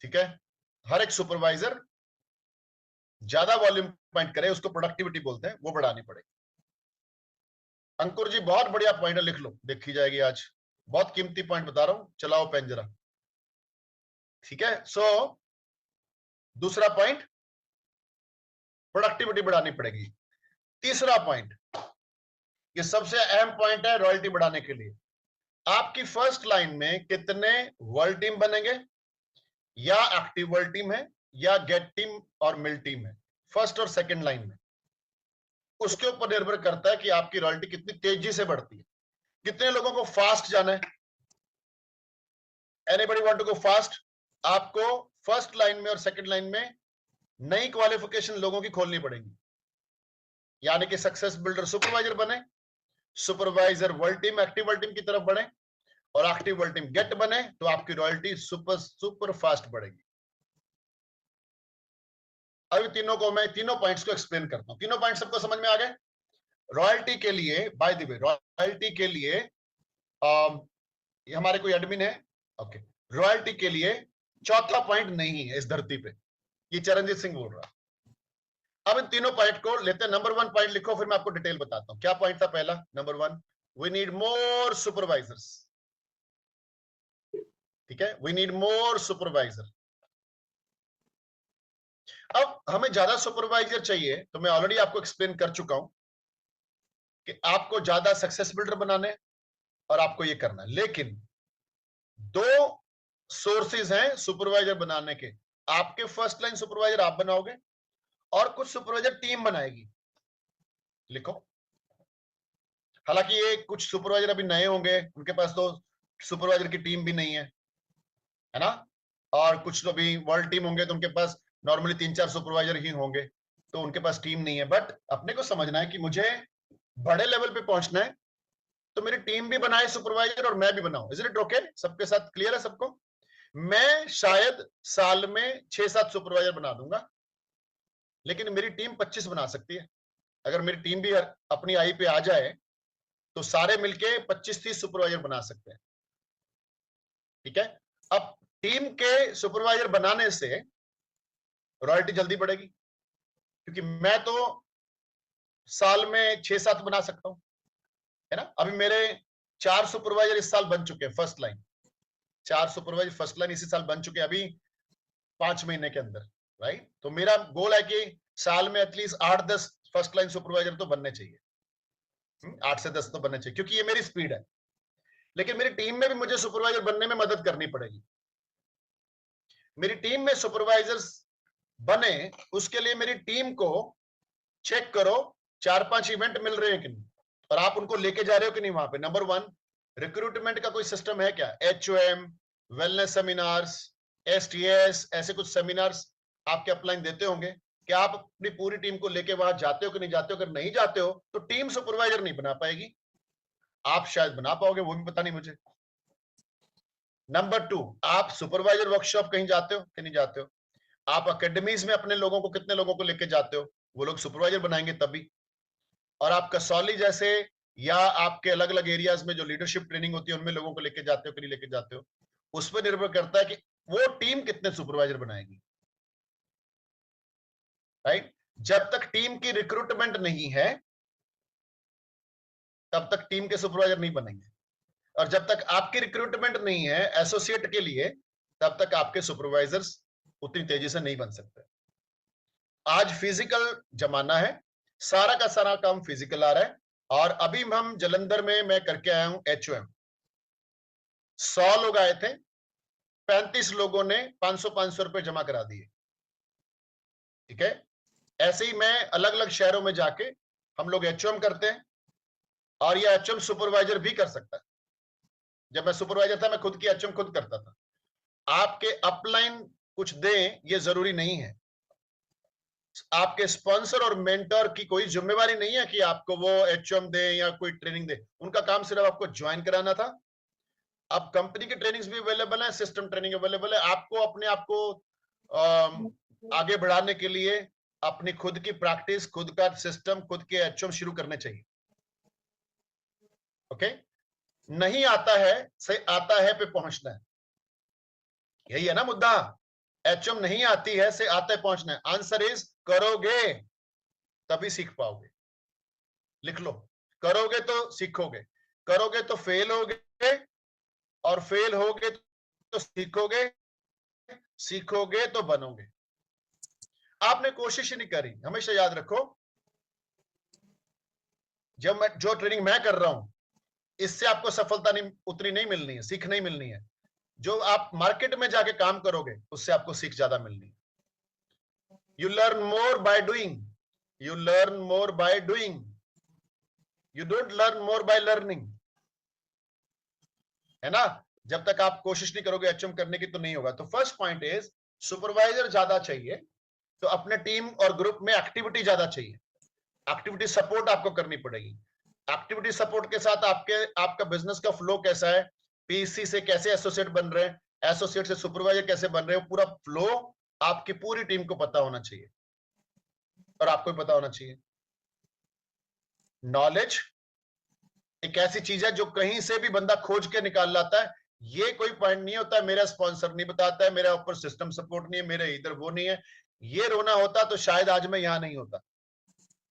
ठीक है, हर एक सुपरवाइजर ज्यादा वॉल्यूम पॉइंट करे, उसको प्रोडक्टिविटी बोलते हैं, वो बढ़ानी पड़ेगी. अंकुर जी बहुत बढ़िया पॉइंट है, लिख लो, देखी जाएगी आज. बहुत कीमती पॉइंट बता रहा हूं, चलाओ पेन जरा. ठीक है, सो दूसरा पॉइंट, प्रोडक्टिविटी बढ़ानी पड़ेगी. तीसरा पॉइंट, ये सबसे अहम पॉइंट है रॉयल्टी बढ़ाने के लिए. आपकी फर्स्ट लाइन में कितने वर्ल्ड टीम बनेंगे, या एक्टिव वर्ल्ड टीम है या गेट टीम और मिल टीम है, फर्स्ट और सेकंड लाइन में, उसके ऊपर निर्भर करता है कि आपकी रॉयल्टी कितनी तेजी से बढ़ती है. कितने लोगों को फास्ट जाना है? Anybody want to go fast? आपको फर्स्ट लाइन में और सेकंड लाइन में नई क्वालिफिकेशन लोगों की खोलनी पड़ेगी. यानी कि सक्सेस बिल्डर सुपरवाइजर बने, supervisor world team active world team की तरफ बढ़े, और एक्टिव वर्ल्ड टीम गेट बने, तो आपकी रॉयल्टी सुपर फास्ट बढ़ेगी. अभी तीनों पॉइंट्स को एक्सप्लेन करता हूं. तीनों पॉइंट सबको समझ में आ गए? रॉयल्टी के लिए, बाय द वे, रॉयल्टी के लिए ये हमारे कोई एडमिन है? ओके, रॉयल्टी के लिए चौथा पॉइंट नहीं है इस धरती पे, ये चरणजीत सिंह बोल रहा। अब इन तीनों पॉइंट को लेते हैं। नंबर 1 पॉइंट लिखो, फिर मैं आपको डिटेल बताता हूं। क्या पॉइंट था पहला? Number 1, we need more supervisors. ठीक है, वी नीड मोर सुपरवाइजर। अब हमें ज्यादा सुपरवाइजर चाहिए, तो मैं ऑलरेडी आपको एक्सप्लेन कर चुका हूं कि आपको ज्यादा सक्सेस बिल्डर बनाने और आपको ये करना है। लेकिन दो सोर्सेज हैं सुपरवाइजर बनाने के। आपके फर्स्ट लाइन सुपरवाइजर आप बनाओगे और कुछ सुपरवाइजर टीम बनाएगी। लिखो। हालांकि ये कुछ सुपरवाइजर अभी नए होंगे, उनके पास तो सुपरवाइजर की टीम भी नहीं है ना। और कुछ तो अभी वर्ल्ड टीम होंगे तो उनके पास नॉर्मली 3-4 सुपरवाइजर ही होंगे, तो उनके पास टीम नहीं है। बट अपने को समझना है कि मुझे बड़े लेवल पे पहुंचना है, तो मेरी टीम भी बनाए सुपरवाइजर और मैं भी बनाऊं। Is it okay? सबके साथ क्लियर है सबको? मैं शायद साल में 6-7 सुपरवाइजर बना दूंगा, लेकिन मेरी टीम 25 बना सकती है। अगर मेरी टीम भी अपनी आई पे आ जाए तो सारे मिलके 25-30 सुपरवाइजर बना सकते हैं। ठीक है, अब टीम के सुपरवाइजर बनाने से रॉयल्टी जल्दी बढ़ेगी, क्योंकि मैं तो साल में 6-7 बना सकता हूं, है ना। अभी मेरे 4 सुपरवाइजर इस साल बन चुके हैं first line. 4 supervisor first line इसी साल बन चुके हैं, अभी 5 महीने के अंदर, राइट। तो मेरा गोल है कि साल में एटलीस्ट 8-10 फर्स्ट लाइन सुपरवाइजर तो बनने चाहिए। 8 से 10 तो बनने चाहिए, क्योंकि ये मेरी स्पीड है। लेकिन मेरी टीम में भी मुझे सुपरवाइजर बनने में मदद करनी पड़ेगी। मेरी टीम में सुपरवाइजर्स बने, उसके लिए मेरी टीम को चेक करो 4-5 इवेंट मिल रहे हैं कि नहीं, और आप उनको लेके जा रहे हो कि नहीं वहां पे। नंबर 1, रिक्रूटमेंट का कोई सिस्टम है क्या? HOM, वेलनेस सेमिनार्स, STS, ऐसे कुछ सेमिनार्स आपके अपलाइन देते होंगे। क्या आप अपनी पूरी टीम को लेके वहां जाते हो कि नहीं जाते हो? अगर नहीं जाते हो तो टीम सुपरवाइजर नहीं बना पाएगी। आप शायद बना पाओगे, वो भी पता नहीं मुझे। नंबर 2, आप सुपरवाइजर वर्कशॉप कहीं जाते हो कि नहीं जाते हो? आप अकेडमीज में अपने लोगों को, कितने लोगों को लेके जाते हो? वो लोग सुपरवाइजर बनाएंगे तभी। और आप कसौली जैसे या आपके अलग अलग एरियाज में जो लीडरशिप ट्रेनिंग होती है, उनमें लोगों को लेके जाते हो कि नहीं लेके जाते हो? उस पर निर्भर करता है कि वो टीम कितने सुपरवाइजर बनाएगी, राइट। जब तक टीम की रिक्रूटमेंट नहीं है तब तक टीम के सुपरवाइजर नहीं बनेंगे, और जब तक आपकी रिक्रूटमेंट नहीं है एसोसिएट के लिए, तब तक आपके सुपरवाइजर्स उतनी तेजी से नहीं बन सकते। आज फिजिकल जमाना है, सारा का सारा काम फिजिकल आ रहा है। और अभी हम जलंधर में मैं करके आया हूं HOM। 100 लोग आए थे, 35 लोगों ने 500-500 रुपए जमा करा दिए। ठीक है, ऐसे ही मैं अलग अलग शहरों में जाके हम लोग HOM करते हैं, और ये HOM सुपरवाइजर भी कर सकता है। जब मैं सुपरवाइजर था मैं खुद की HOM खुद करता था। आपके अपलाइन कुछ दें ये जरूरी नहीं है। आपके स्पॉन्सर और मेंटर की कोई जिम्मेवारी नहीं है कि आपको वो HOM दे या कोई ट्रेनिंग दे। उनका काम सिर्फ आपको ज्वाइन कराना था। अब कंपनी की ट्रेनिंग्स भी अवेलेबल है, सिस्टम ट्रेनिंग अवेलेबल है। आपको अपने आप को आगे बढ़ाने के लिए अपनी खुद की प्रैक्टिस, खुद का सिस्टम, खुद के HOM शुरू करने चाहिए। ओके, नहीं आता है से आता है पे पहुंचना है, यही है ना मुद्दा। HOM नहीं आती है से आता है पहुंचना है। आंसर इज करोगे तभी सीख पाओगे। लिख लो, करोगे तो सीखोगे, करोगे तो फेल होगे, और फेल होगे तो सीखोगे, सीखोगे तो बनोगे। आपने कोशिश ही नहीं करी। हमेशा याद रखो, जब मैं जो ट्रेनिंग मैं कर रहा हूं, इससे आपको सफलता नहीं उतनी नहीं मिलनी है, सीख नहीं मिलनी है। जो आप मार्केट में जाके काम करोगे उससे आपको सीख ज्यादा मिलनी है। You learn more by doing, you learn more by doing, you don't learn more by learning, है ना। जब तक आप कोशिश नहीं करोगे HOM करने की तो नहीं होगा। तो फर्स्ट पॉइंट इज सुपरवाइजर ज्यादा चाहिए, तो अपने टीम और ग्रुप में एक्टिविटी ज्यादा चाहिए। एक्टिविटी सपोर्ट आपको करनी पड़ेगी। एक्टिविटी सपोर्ट के साथ आपका बिजनेस का फ्लो कैसा है, PC से कैसे एसोसिएट बन रहे हैं, एसोसिएट से सुपरवाइजर कैसे बन रहे हैं, पूरा फ्लो आपकी पूरी टीम को पता होना चाहिए, और आपको भी पता होना चाहिए। नॉलेज एक ऐसी चीज है जो कहीं से भी बंदा खोज के निकाल लाता है। ये कोई पॉइंट नहीं होता है मेरा स्पॉन्सर नहीं बताता है, मेरा ऊपर सिस्टम सपोर्ट नहीं है, मेरे इधर वो नहीं है। ये रोना होता तो शायद आज मैं यहां नहीं होता।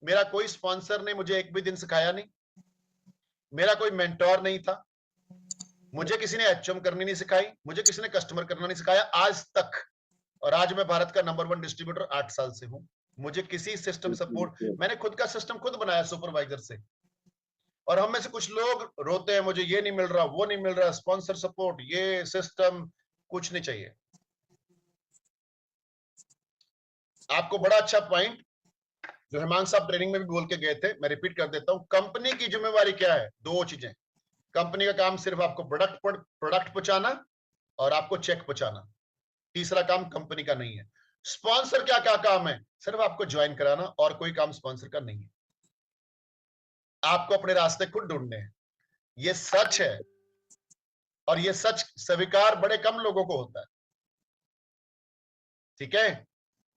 मेरा कोई स्पॉन्सर ने मुझे एक भी दिन सिखाया नहीं, मेरा कोई मेंटोर नहीं था, मुझे किसी ने एचएम करनी नहीं सिखाई, मुझे किसी ने कस्टमर करना नहीं सिखाया आज तक। और आज मैं भारत का नंबर 1 डिस्ट्रीब्यूटर 8 साल से हूं। मुझे किसी सिस्टम सपोर्ट, मैंने खुद का सिस्टम खुद बनाया सुपरवाइजर से। और हम में से कुछ लोग रोते हैं मुझे ये नहीं मिल रहा, वो नहीं मिल रहा, स्पॉन्सर सपोर्ट, ये सिस्टम, कुछ नहीं चाहिए। आपको बड़ा अच्छा पॉइंट जो हेमांग साहब ट्रेनिंग में भी बोल के गए थे, मैं रिपीट कर देता हूं। कंपनी की जिम्मेवारी क्या है? दो चीजें। कंपनी का काम सिर्फ आपको प्रोडक्ट पहुंचाना और आपको चेक पहुंचाना। तीसरा काम कंपनी का नहीं है। स्पॉन्सर क्या क्या काम है? सिर्फ आपको ज्वाइन कराना, और कोई काम स्पॉन्सर का नहीं है। आपको अपने रास्ते खुद ढूंढने हैं। ये सच है, और ये सच स्वीकार बड़े कम लोगों को होता है। ठीक है,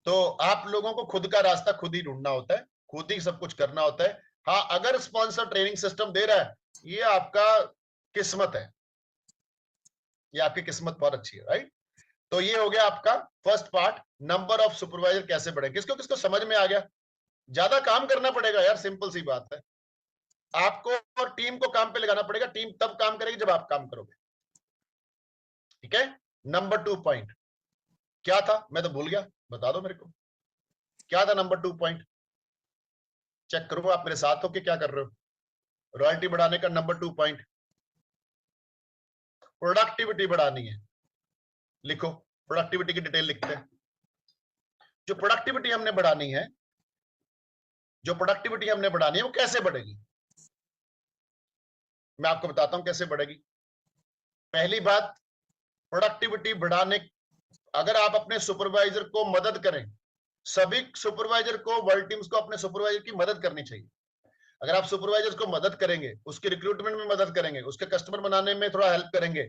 तो आप लोगों को खुद का रास्ता खुद ही ढूंढना होता है, खुद ही सब कुछ करना होता है। हाँ, अगर स्पॉन्सर ट्रेनिंग सिस्टम दे रहा है, ये आपका किस्मत है, ये आपकी किस्मत बहुत अच्छी है, राइट। तो ये हो गया आपका first part, number of supervisor कैसे बढ़े। किसको किसको समझ में आ गया? ज्यादा काम करना पड़ेगा यार, सिंपल सी बात है। आपको और टीम को काम पे लगाना पड़ेगा। टीम तब काम करेगी जब आप काम करोगे। ठीक है। नंबर 2 पॉइंट क्या था? मैं तो भूल गया, बता दो मेरे को, क्या था नंबर 2 पॉइंट? चेक करो आप मेरे साथ हो कि क्या कर रहे हो। रॉयल्टी बढ़ाने का नंबर 2 पॉइंट, प्रोडक्टिविटी बढ़ानी है। लिखो, प्रोडक्टिविटी की डिटेल लिखते हैं। जो प्रोडक्टिविटी हमने बढ़ानी है, जो प्रोडक्टिविटी हमने बढ़ानी है, वो कैसे बढ़ेगी? मैं आपको बताता हूं कैसे बढ़ेगी। पहली बात, प्रोडक्टिविटी बढ़ाने, अगर आप अपने सुपरवाइजर को मदद करें, सभी सुपरवाइजर को, वर्ल्ड टीम्स को अपने सुपरवाइजर की मदद करनी चाहिए। अगर आप सुपरवाइजर को मदद करेंगे, उसके रिक्रूटमेंट में मदद करेंगे, उसके कस्टमर बनाने में थोड़ा हेल्प करेंगे,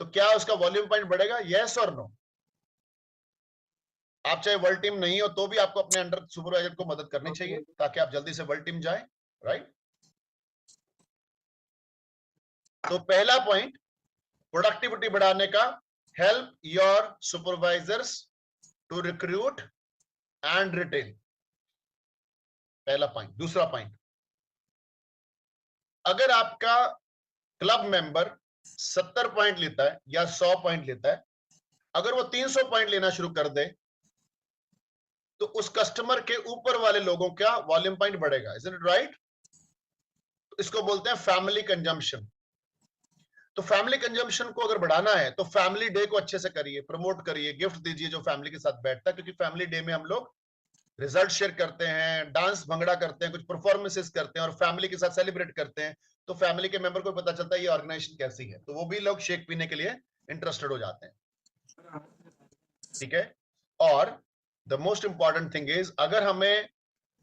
तो क्या उसका वॉल्यूम पॉइंट बढ़ेगा? यस और नो? आप चाहे वर्ल्ड टीम नहीं हो तो भी आपको अपने अंडर सुपरवाइजर को मदद करनी चाहिए, ताकि आप जल्दी से वर्ल्ड टीम जाए, राइट। तो पहला पॉइंट प्रोडक्टिविटी बढ़ाने का, help your supervisors to recruit and retain, पहला पॉइंट। दूसरा पॉइंट, अगर आपका क्लब मेंबर 70 पॉइंट लेता है या 100 पॉइंट लेता है, अगर वो 300 पॉइंट लेना शुरू कर दे, तो उस कस्टमर के ऊपर वाले लोगों का वॉल्यूम पॉइंट बढ़ेगा। Is it right? इसको बोलते हैं फैमिली कंजम्पशन। तो फैमिली कंजम्पशन को अगर बढ़ाना है तो फैमिली डे को अच्छे से करिए, प्रमोट करिए, गिफ्ट दीजिए जो फैमिली के साथ बैठता है, क्योंकि फैमिली डे में हम लोग रिजल्ट शेयर करते हैं, डांस भंगड़ा करते हैं, कुछ परफॉर्मेंसेस करते हैं और फैमिली के साथ सेलिब्रेट करते हैं। तो फैमिली के मेंबर को पता चलता है ये ऑर्गेनाइजेशन कैसी है, तो वो भी लोग शेक पीने के लिए इंटरेस्टेड हो जाते हैं। ठीक है। और the most important thing is, अगर हमें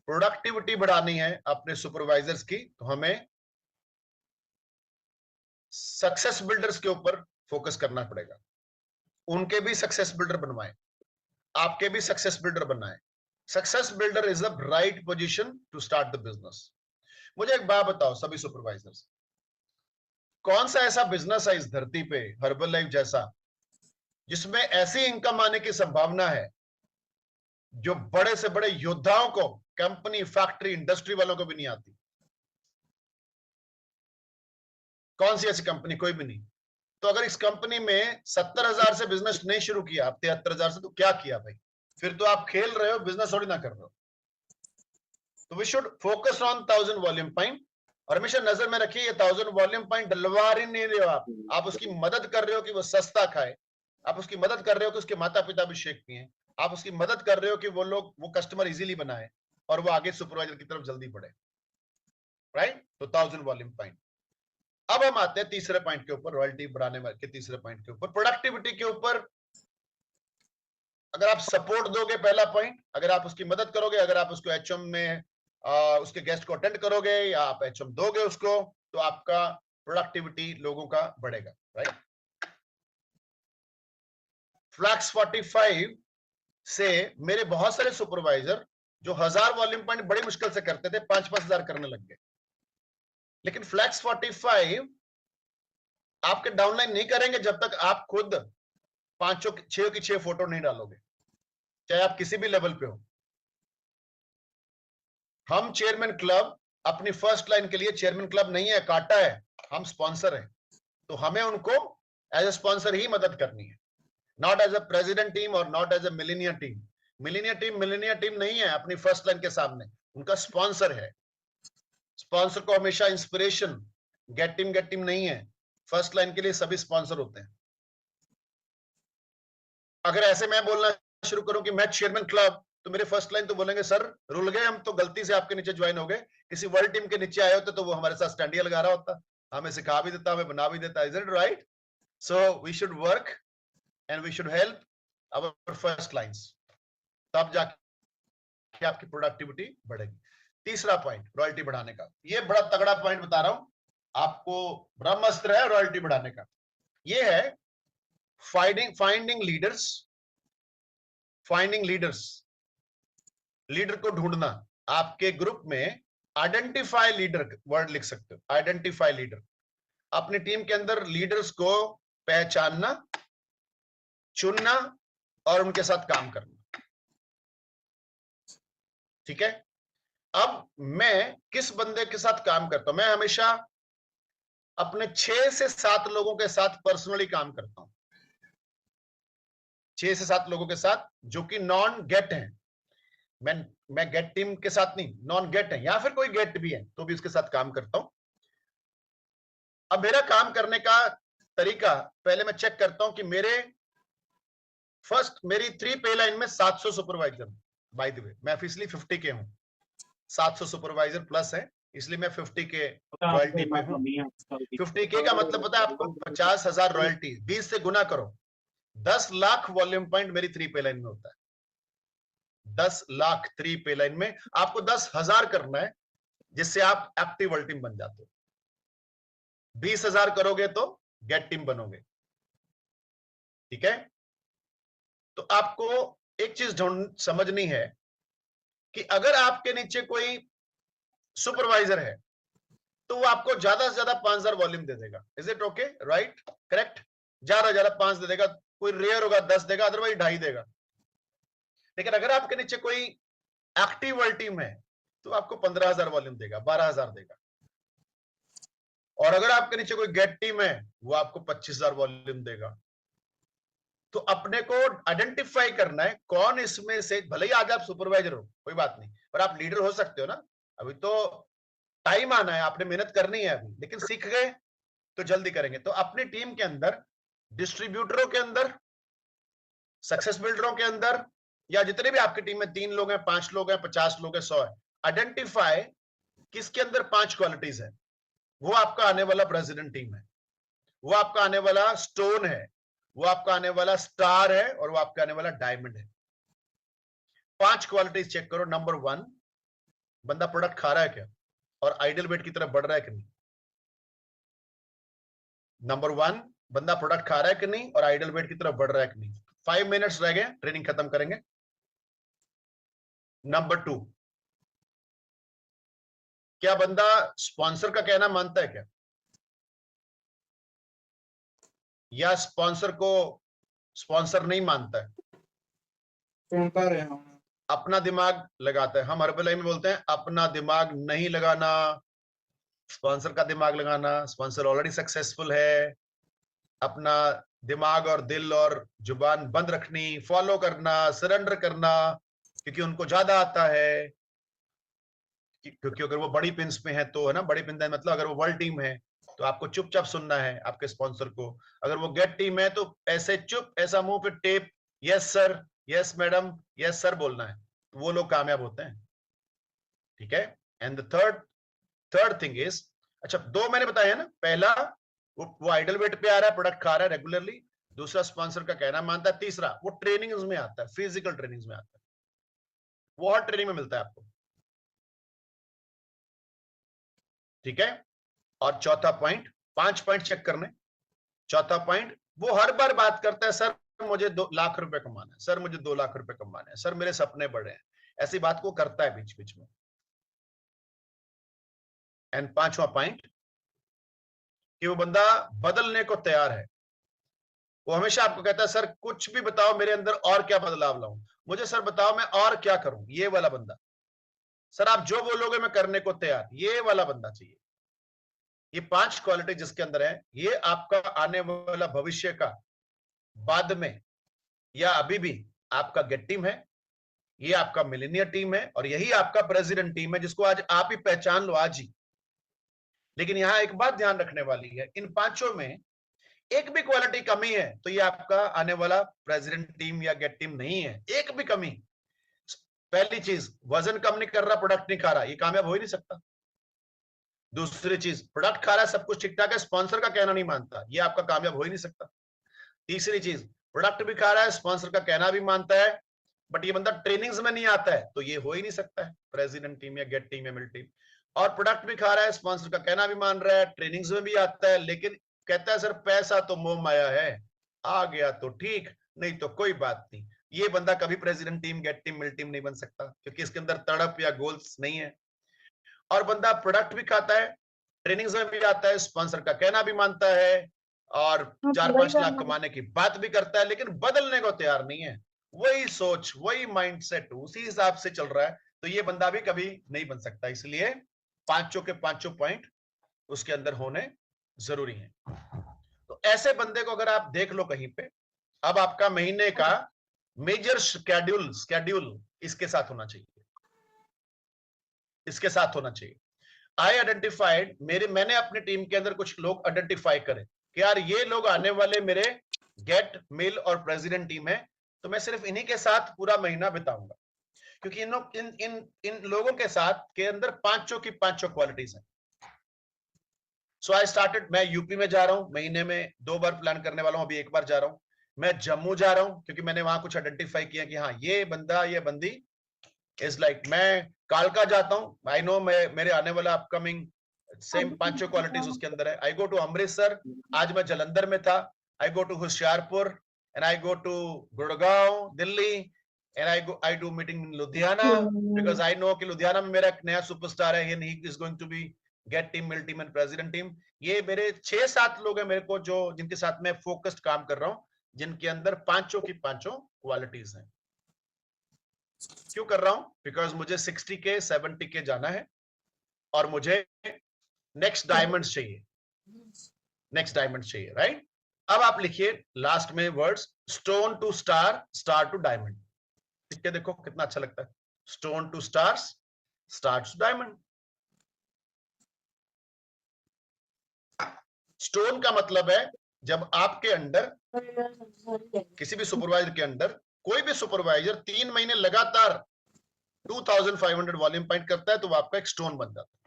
प्रोडक्टिविटी बढ़ानी है अपने सुपरवाइजर्स की, तो हमें सक्सेस बिल्डर्स के ऊपर फोकस करना पड़ेगा। उनके भी सक्सेस बिल्डर बनवाएं, आपके भी सक्सेस बिल्डर बनाएं। Success builder is the right position to start the business. मुझे एक बात बताओ सभी सुपरवाइजर्स, कौन सा ऐसा बिजनेस है इस धरती पे, हर्बल लाइफ जैसा, जिसमें ऐसी इनकम आने की संभावना है जो बड़े से बड़े योद्धाओं को, कंपनी, फैक्ट्री, इंडस्ट्री वालों को भी नहीं आती? कौन सी ऐसी कंपनी? कोई भी नहीं। तो अगर इस कंपनी में 70,000 से बिजनेस नहीं शुरू किया, आप 73,000 से, तो क्या किया भाई? फिर तो आप खेल रहे हो, बिजनेस थोड़ी ना कर रहे हो। तो we should focus on 1000 volume point, और हमेशा नजर में रखिए ये 1000 वॉल्यूम पॉइंट डलवा ही नहीं रहे हो आप उसकी मदद कर रहे हो कि वो सस्ता खाए, आप उसकी मदद कर रहे हो कि उसके माता पिता भी शेक पिए, आप उसकी मदद कर रहे हो कि वो लोग, वो कस्टमर इजीली बनाए और वो आगे सुपरवाइजर की तरफ जल्दी बढ़े, राइट। तो 1000 वॉल्यूम पॉइंट। अब हम आते हैं तीसरे पॉइंट के ऊपर, रॉयल्टी बढ़ाने के तीसरे पॉइंट के ऊपर, प्रोडक्टिविटी के ऊपर। अगर आप सपोर्ट दोगे, पहला पॉइंट, अगर आप उसकी मदद करोगे, अगर आप उसको एचएम में उसके गेस्ट को अटेंड करोगे या आप एचएम दोगे उसको, तो आपका प्रोडक्टिविटी लोगों का बढ़ेगा, राइट। फ्लैक्स 45 से मेरे बहुत सारे सुपरवाइजर जो 1000 वॉल्यूम पॉइंट बड़ी मुश्किल से करते थे, 5-5 हजार करने लग गए। लेकिन फ्लैक्स 45 आपके डाउनलाइन नहीं करेंगे जब तक आप खुद 6 की 6 फोटो नहीं डालोगे, चाहे आप किसी भी लेवल पे हो। हम चेयरमैन क्लब अपनी फर्स्ट लाइन के लिए चेयरमैन क्लब नहीं है, काटा है, हम स्पॉन्सर हैं, तो हमें उनको एज ए स्पॉन्सर ही मदद करनी है, not as a president team और not as a millionaire team. Millionaire team नहीं है अपनी फर्स्ट लाइन के सामने, उनका स्पॉन्सर है। स्पॉन्सर को हमेशा इंस्पिरेशन, गेट टीम नहीं है, फर्स्ट लाइन के लिए सभी स्पॉन्सर होते हैं। अगर ऐसे मैं बोलना शुरू करूं कि मैं चेयरमैन क्लब, तो मेरे फर्स्ट लाइन तो बोलेंगे सर रुल गए, हम तो गलती से आपके नीचे ज्वाइन हो गए, किसी वर्ल्ड टीम के नीचे आए होते तो वो हमारे साथ स्टैंडिया लगा रहा होता, हमें सिखा भी देता, हमें बना भी देता। Is it right? So we should work and we should help our first lines, तब जाके आपकी प्रोडक्टिविटी बढ़ेगी। तीसरा पॉइंट रॉयल्टी बढ़ाने का, ये बड़ा तगड़ा पॉइंट बता रहा हूं आपको, ब्रह्मास्त्र है रॉयल्टी बढ़ाने का। ये है फाइंडिंग लीडर्स, लीडर को ढूंढना। आपके ग्रुप में आइडेंटिफाई लीडर वर्ड लिख सकते हो, आइडेंटिफाई लीडर। अपनी टीम के अंदर लीडर्स को पहचानना, चुनना और उनके साथ काम करना। ठीक है? अब मैं किस बंदे के साथ काम करता हूं? मैं हमेशा अपने 6 से 7 लोगों के साथ पर्सनली काम करता हूं, 6 से 7 लोगों के साथ जो कि नॉन गेट हैं। मैं गेट टीम के साथ नहीं, नॉन गेट है, या फिर कोई गेट भी है तो भी उसके साथ काम करता हूं। अब मेरा काम करने का तरीका, पहले मैं चेक करता हूं कि मेरी 3 पे लाइन में 700 सुपरवाइजर, बाय द वे मैं ऑफिशियली 50 के हूं, 700 सुपरवाइजर प्लस है, इसलिए मैं 50 के रॉयल्टी पे हूं। 50 के का मतलब पता है आपको? 50,000 रॉयल्टी, 20 से गुना करो, 10 लाख वॉल्यूम पॉइंट मेरी 3 पे लाइन में होता है। 10 लाख 3 पे लाइन में आपको 10,000 करना है, जिससे आप एक्टिव वर्ल्ड टीम बन जाते हो। 20,000 करोगे तो गेट टीम बनोगे। ठीक है? तो आपको एक चीज समझनी है कि अगर आपके नीचे कोई सुपरवाइजर है तो वो आपको ज्यादा से ज्यादा 5,000 वॉल्यूम दे देगा। Is it okay? Right? Correct? ज्यादा ज्यादा 5 दे देगा, कोई रेयर होगा 10 देगा, अदरवाइज 2.5 देगा। लेकिन अगर आपके नीचे कोई एक्टिव वर्ल्ड टीम है तो आपको 15,000 वॉल्यूम देगा, 12,000 देगा। और अगर आपके नीचे कोई गेट टीम है वो आपको 25,000 वॉल्यूम देगा। तो अपने को आइडेंटिफाई करना है कौन इसमें से, भले ही आज आप सुपरवाइजर हो कोई बात नहीं, पर आप लीडर हो सकते हो ना। अभी तो टाइम आना है, आपने मेहनत करनी है अभी, लेकिन सीख गए तो जल्दी करेंगे। तो अपनी टीम के अंदर, डिस्ट्रीब्यूटरों के अंदर, सक्सेस बिल्डरों के अंदर, या जितने भी आपकी टीम में 3 लोग हैं, 5 लोग हैं, 50 लोग हैं, 100 है, आइडेंटिफाई किसके अंदर 5 क्वालिटीज है। वो आपका आने वाला प्रेसिडेंट टीम है, वो आपका आने वाला स्टोन है, वो आपका आने वाला स्टार है, और वो आपका आने वाला डायमंड है। 5 क्वालिटीज चेक करो। नंबर 1, बंदा प्रोडक्ट खा रहा है क्या और आइडियल वेट की तरफ बढ़ रहा है कि नहीं। नंबर 1, बंदा प्रोडक्ट खा रहा है कि नहीं और आइडियल वेट की तरफ बढ़ रहा है कि नहीं। 5 मिनट्स रह गए, ट्रेनिंग खत्म करेंगे। नंबर 2, क्या बंदा स्पॉन्सर का कहना मानता है क्या, या स्पॉन्सर को स्पॉन्सर नहीं मानता है,
सुनता रहे हम।
अपना दिमाग लगाता है। हम हर बेला में बोलते हैं अपना दिमाग नहीं लगाना, स्पॉन्सर का दिमाग लगाना। स्पॉन्सर ऑलरेडी सक्सेसफुल है। अपना दिमाग और दिल और जुबान बंद रखनी, फॉलो करना, सरेंडर करना, क्योंकि उनको ज्यादा आता है। क्योंकि अगर वो बड़ी पिंस में है तो, है ना, बड़ी पिंस मतलब अगर वो वर्ल्ड टीम है तो आपको चुपचाप सुनना है आपके स्पॉन्सर को। अगर वो गेट टीम है तो ऐसे चुप, ऐसा मुंह पे tape, yes sir, yes madam, yes sir बोलना है, वो लोग कामयाब होते हैं। ठीक है? And the third thing is, अच्छा 2 मैंने बताया ना, पहला वो आइडल वेट पे आ रहा है, प्रोडक्ट खा रहा है रेगुलरली। दूसरा स्पॉन्सर का कहना मानता है। तीसरा वो ट्रेनिंग में आता है, फिजिकल ट्रेनिंग में आता है, वो हर ट्रेनिंग में मिलता है आपको। ठीक है? और चौथा पॉइंट, 5 पॉइंट चेक करने। चौथा पॉइंट, वो हर बार बात करता है सर मुझे 2 लाख रुपए कमाना है, सर मुझे 2 लाख रुपए कमाना है, सर मेरे सपने बड़े हैं। ऐसी बात को करता है बीच बीच में। एंड पांचवा पॉइंट कि वो बंदा बदलने को तैयार है। वो हमेशा आपको कहता है सर कुछ भी बताओ मेरे अंदर और क्या बदलाव लाऊं, मुझे सर बताओ मैं और क्या करूं। ये वाला बंदा, सर आप जो बोलोगे मैं करने को तैयार, ये वाला बंदा चाहिए। ये 5 क्वालिटी जिसके अंदर है, ये आपका आने वाला भविष्य का, बाद में या अभी भी आपका गेट टीम है, ये आपका मिलेनियर टीम है, और यही आपका प्रेसिडेंट टीम है जिसको आज आप ही पहचान लो आज ही। लेकिन यहां एक बात ध्यान रखने वाली है, इन पांचों में एक भी क्वालिटी कमी है तो ये आपका आने वाला प्रेसिडेंट टीम या गेट टीम नहीं है। एक भी कमी, पहली चीज वजन कम नहीं कर रहा, प्रोडक्ट नहीं खा रहा, ये कामयाब हो ही नहीं सकता। दूसरी चीज प्रोडक्ट खा रहा है, सब कुछ ठीक ठाक है, स्पॉन्सर का कहना नहीं मानता, ये आपका कामयाब हो ही नहीं सकता। तीसरी चीज प्रोडक्ट भी खा रहा है, स्पॉन्सर का कहना भी मानता है, बट ये बंदा ट्रेनिंग्स में नहीं आता है, तो ये हो ही नहीं सकता है प्रेसिडेंट टीम या गेट टीम या मिल टीम। और प्रोडक्ट भी खा रहा है, स्पॉन्सर का कहना भी मान रहा है, ट्रेनिंग्स में भी आता है, लेकिन कहता है सर पैसा तो मोह माया है, आ गया तो ठीक, नहीं तो कोई बात नहीं। ये बंदा कभी president team, gate team, mill team नहीं बन सकता, क्योंकि इसके अंदर तड़प या गोल्स नहीं है। और बंदा प्रोडक्ट भी खाता है, ट्रेनिंग्स में भी आता है, स्पॉन्सर का कहना भी मानता है, और 4-5 लाख कमाने की बात भी करता है, लेकिन बदलने को तैयार नहीं है। वही सोच, वही माइंडसेट उसी हिसाब से चल रहा है, तो ये बंदा भी कभी नहीं बन सकता। इसलिए पांचों के पांचों पॉइंट उसके अंदर होने जरूरी है। तो ऐसे बंदे को अगर आप देख लो कहीं पे, अब आपका महीने का मेजर स्केड्यूल इसके साथ होना चाहिए, इसके साथ होना चाहिए। आई आइडेंटिफाइड, मैंने अपनी टीम के अंदर कुछ लोग आइडेंटिफाई करे कि यार ये लोग आने वाले मेरे गेट, मिल और प्रेसिडेंट टीम है, तो मैं सिर्फ इन्हीं के साथ पूरा महीना बिताऊंगा, क्योंकि इन लोगों के साथ के अंदर पांचों की पांचों क्वालिटीज हैं। सो आई स्टार्टेड, मैं यूपी में जा रहा हूं, महीने में 2 बार प्लान करने वाला हूं, अभी 1 बार जा रहा हूं। मैं जम्मू जा रहा हूं क्योंकि मैंने वहां कुछ आइडेंटिफाई किया कि हाँ ये बंदा, ये बंदी इज लाइक। मैं कालका जाता हूं, आई नो मेरे आने वाला अपकमिंग सेम पांचों क्वालिटीज उसके अंदर है। आई गो टू अमृतसर, आज मैं जलंधर में था। I go to Hoshiarpur and I go to Gurgaon Delhi, and I do meeting in Ludhiana, because I know कि लुधियाना में मेरा एक नया सुपरस्टार है, he is going to be get team, mill team and president team. ये मेरे 6-7 लोग हैं मेरे को, जो जिनके साथ मैं फोकस्ड काम कर रहा हूं, जिनके अंदर पांचों की पांचों क्वालिटीज हैं। क्यों कर रहा हूं? बिकॉज मुझे 60 के 70 के जाना है, और मुझे नेक्स्ट डायमंड्स चाहिए, नेक्स्ट डायमंड्स चाहिए, राइट? अब आप लिखिए लास्ट में words, stone to star, star to diamond. लिख के देखो कितना अच्छा लगता है, stone to stars, star to diamond. Stone का मतलब है जब आपके अंडर, किसी भी सुपरवाइजर के अंडर, कोई भी सुपरवाइजर 3 महीने लगातार 2500 वॉल्यूम पॉइंट करता है, तो वो आपका एक स्टोन बन जाता है।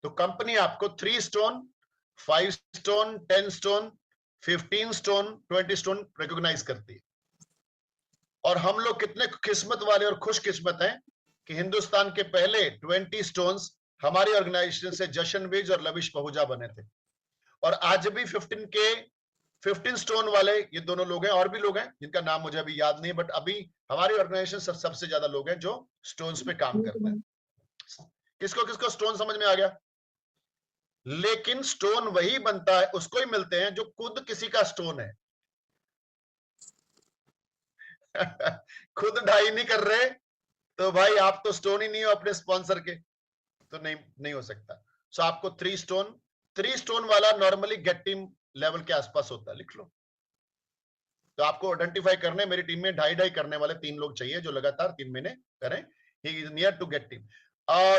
तो कंपनी आपको 3 stone, 5 stone, 10 stone, 15 stone, 20 stone recognise करती है। और हम लोग कितने किस्मत वाले और खुशकिस्मत हैं कि हिंदुस्तान के पहले 20 स्टोन्स हमारी ऑर्गेनाइजेशन से जशनवीज और लविश पहुजा बने थे। और आज भी 15 स्टोन वाले ये दोनों लोग हैं, और भी लोग हैं जिनका नाम मुझे अभी याद नहीं, बट अभी हमारी ऑर्गेनाइजेशन सबसे ज्यादा लोग हैं जो स्टोन्स पे काम करते हैं। किसको किसको स्टोन समझ में आ गया? लेकिन स्टोन वही बनता है, उसको ही मिलते हैं जो खुद किसी का स्टोन है। खुद ढाई नहीं कर रहे तो भाई आप तो स्टोन ही नहीं हो अपने स्पॉन्सर के, तो नहीं हो सकता। सो आपको 3 स्टोन वाला नॉर्मली गेट टीम लेवल के आसपास होता है, लिख लो। तो आपको आइडेंटिफाई करने, मेरी टीम में 2.5 करने वाले 3 लोग चाहिए जो लगातार 3 महीने करें। He is near to get team.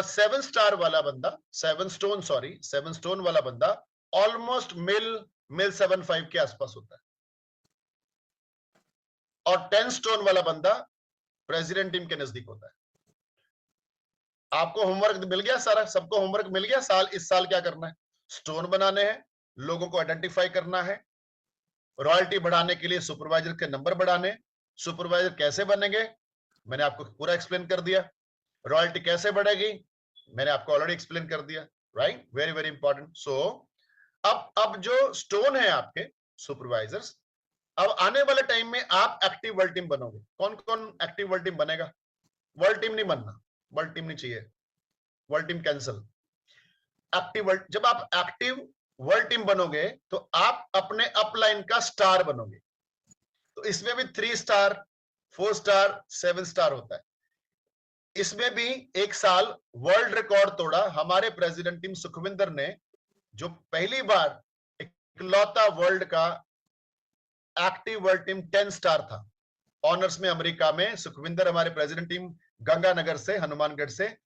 7 star वाला बंदा, 7 स्टोन वाला बंदा ऑलमोस्ट मिल 75 के आसपास होता है। और 10 स्टोन वाला बंदा प्रेसिडेंट टीम के नजदीक होता है। आपको होमवर्क मिल गया सारा, सबको होमवर्क मिल गया। इस साल क्या करना है? स्टोन बनाने हैं, लोगों को आइडेंटिफाई करना है, रॉयल्टी बढ़ाने के लिए सुपरवाइजर के नंबर बढ़ाने। सुपरवाइजर कैसे बनेंगे मैंने आपको पूरा एक्सप्लेन कर दिया। रॉयल्टी कैसे बढ़ेगी मैंने आपको ऑलरेडी एक्सप्लेन कर दिया, right? Very very important. So अब जो स्टोन है आपके सुपरवाइजर्स, अब आने वाले टाइम में आप एक्टिव वर्ल्ड टीम बनोगे। कौन कौन एक्टिव वर्ल्ड टीम बनेगा? वर्ल्ड टीम नहीं बनना, वर्ल्ड टीम नहीं चाहिए, world team cancel. Active world, जब आप एक्टिव वर्ल्ड टीम बनोगे तो आप अपने अपलाइन का स्टार बनोगे। तो इसमें भी 3 स्टार, 4 स्टार, 7 स्टार होता है। इसमें भी एक साल वर्ल्ड रिकॉर्ड तोड़ा हमारे प्रेसिडेंट टीम सुखविंदर ने, जो पहली बार इकलौता वर्ल्ड का एक्टिव वर्ल्ड टीम 10 स्टार था। ऑनर्स में अमेरिका में सुखविंदर हमारे प्रेसिडेंट टीम गंगानगर से, हनुमानगढ़ से।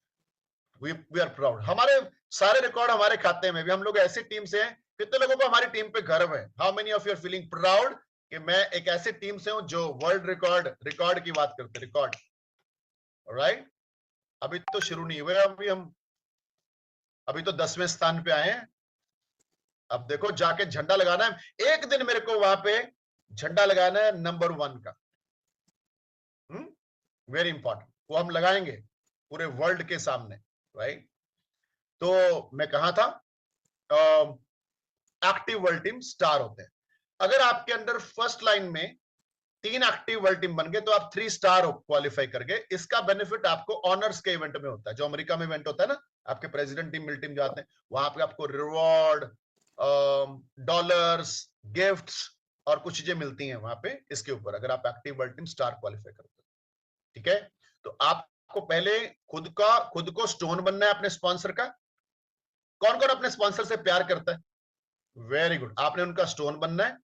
We are proud. हमारे सारे रिकॉर्ड हमारे खाते में भी। हम लोग ऐसी टीम से हैं, कितने लोगों को हमारी टीम पे गर्व है? How many of you are feeling proud कि मैं एक ऐसी टीम से हूं जो वर्ल्ड रिकॉर्ड की बात करते, रिकॉर्ड। राइट, अभी तो शुरू नहीं हुए, अभी तो 10वें स्थान पे आए हैं। अब देखो जाके झंडा लगाना है एक दिन, मेरे को वहां पे झंडा लगाना है नंबर 1 का। वेरी इंपॉर्टेंट, वो हम लगाएंगे पूरे वर्ल्ड के सामने। राइट, तो मैं कहा था एक्टिव वर्ल्ड टीम स्टार होते हैं। अगर आपके अंदर फर्स्ट लाइन में 3 एक्टिव वर्ल्ड टीम बन गए तो आप 3 स्टार क्वालिफाई कर गए। इसका बेनिफिट आपको ऑनर्स के इवेंट में होता है, जो अमेरिका में इवेंट होता है ना, आपके प्रेसिडेंट टीम मिल टीम जाते हैं, वहां पे आपको रिवॉर्ड, डॉलर्स, गिफ्ट्स और कुछ चीजें मिलती हैं वहां पे इसके ऊपर, अगर आप active world team star qualify करते हो। ठीक है, तो आपको पहले खुद को स्टोन बनना है अपने स्पॉन्सर का। कौन कौन अपने स्पॉन्सर से प्यार करता है? वेरी गुड, आपने उनका स्टोन बनना है,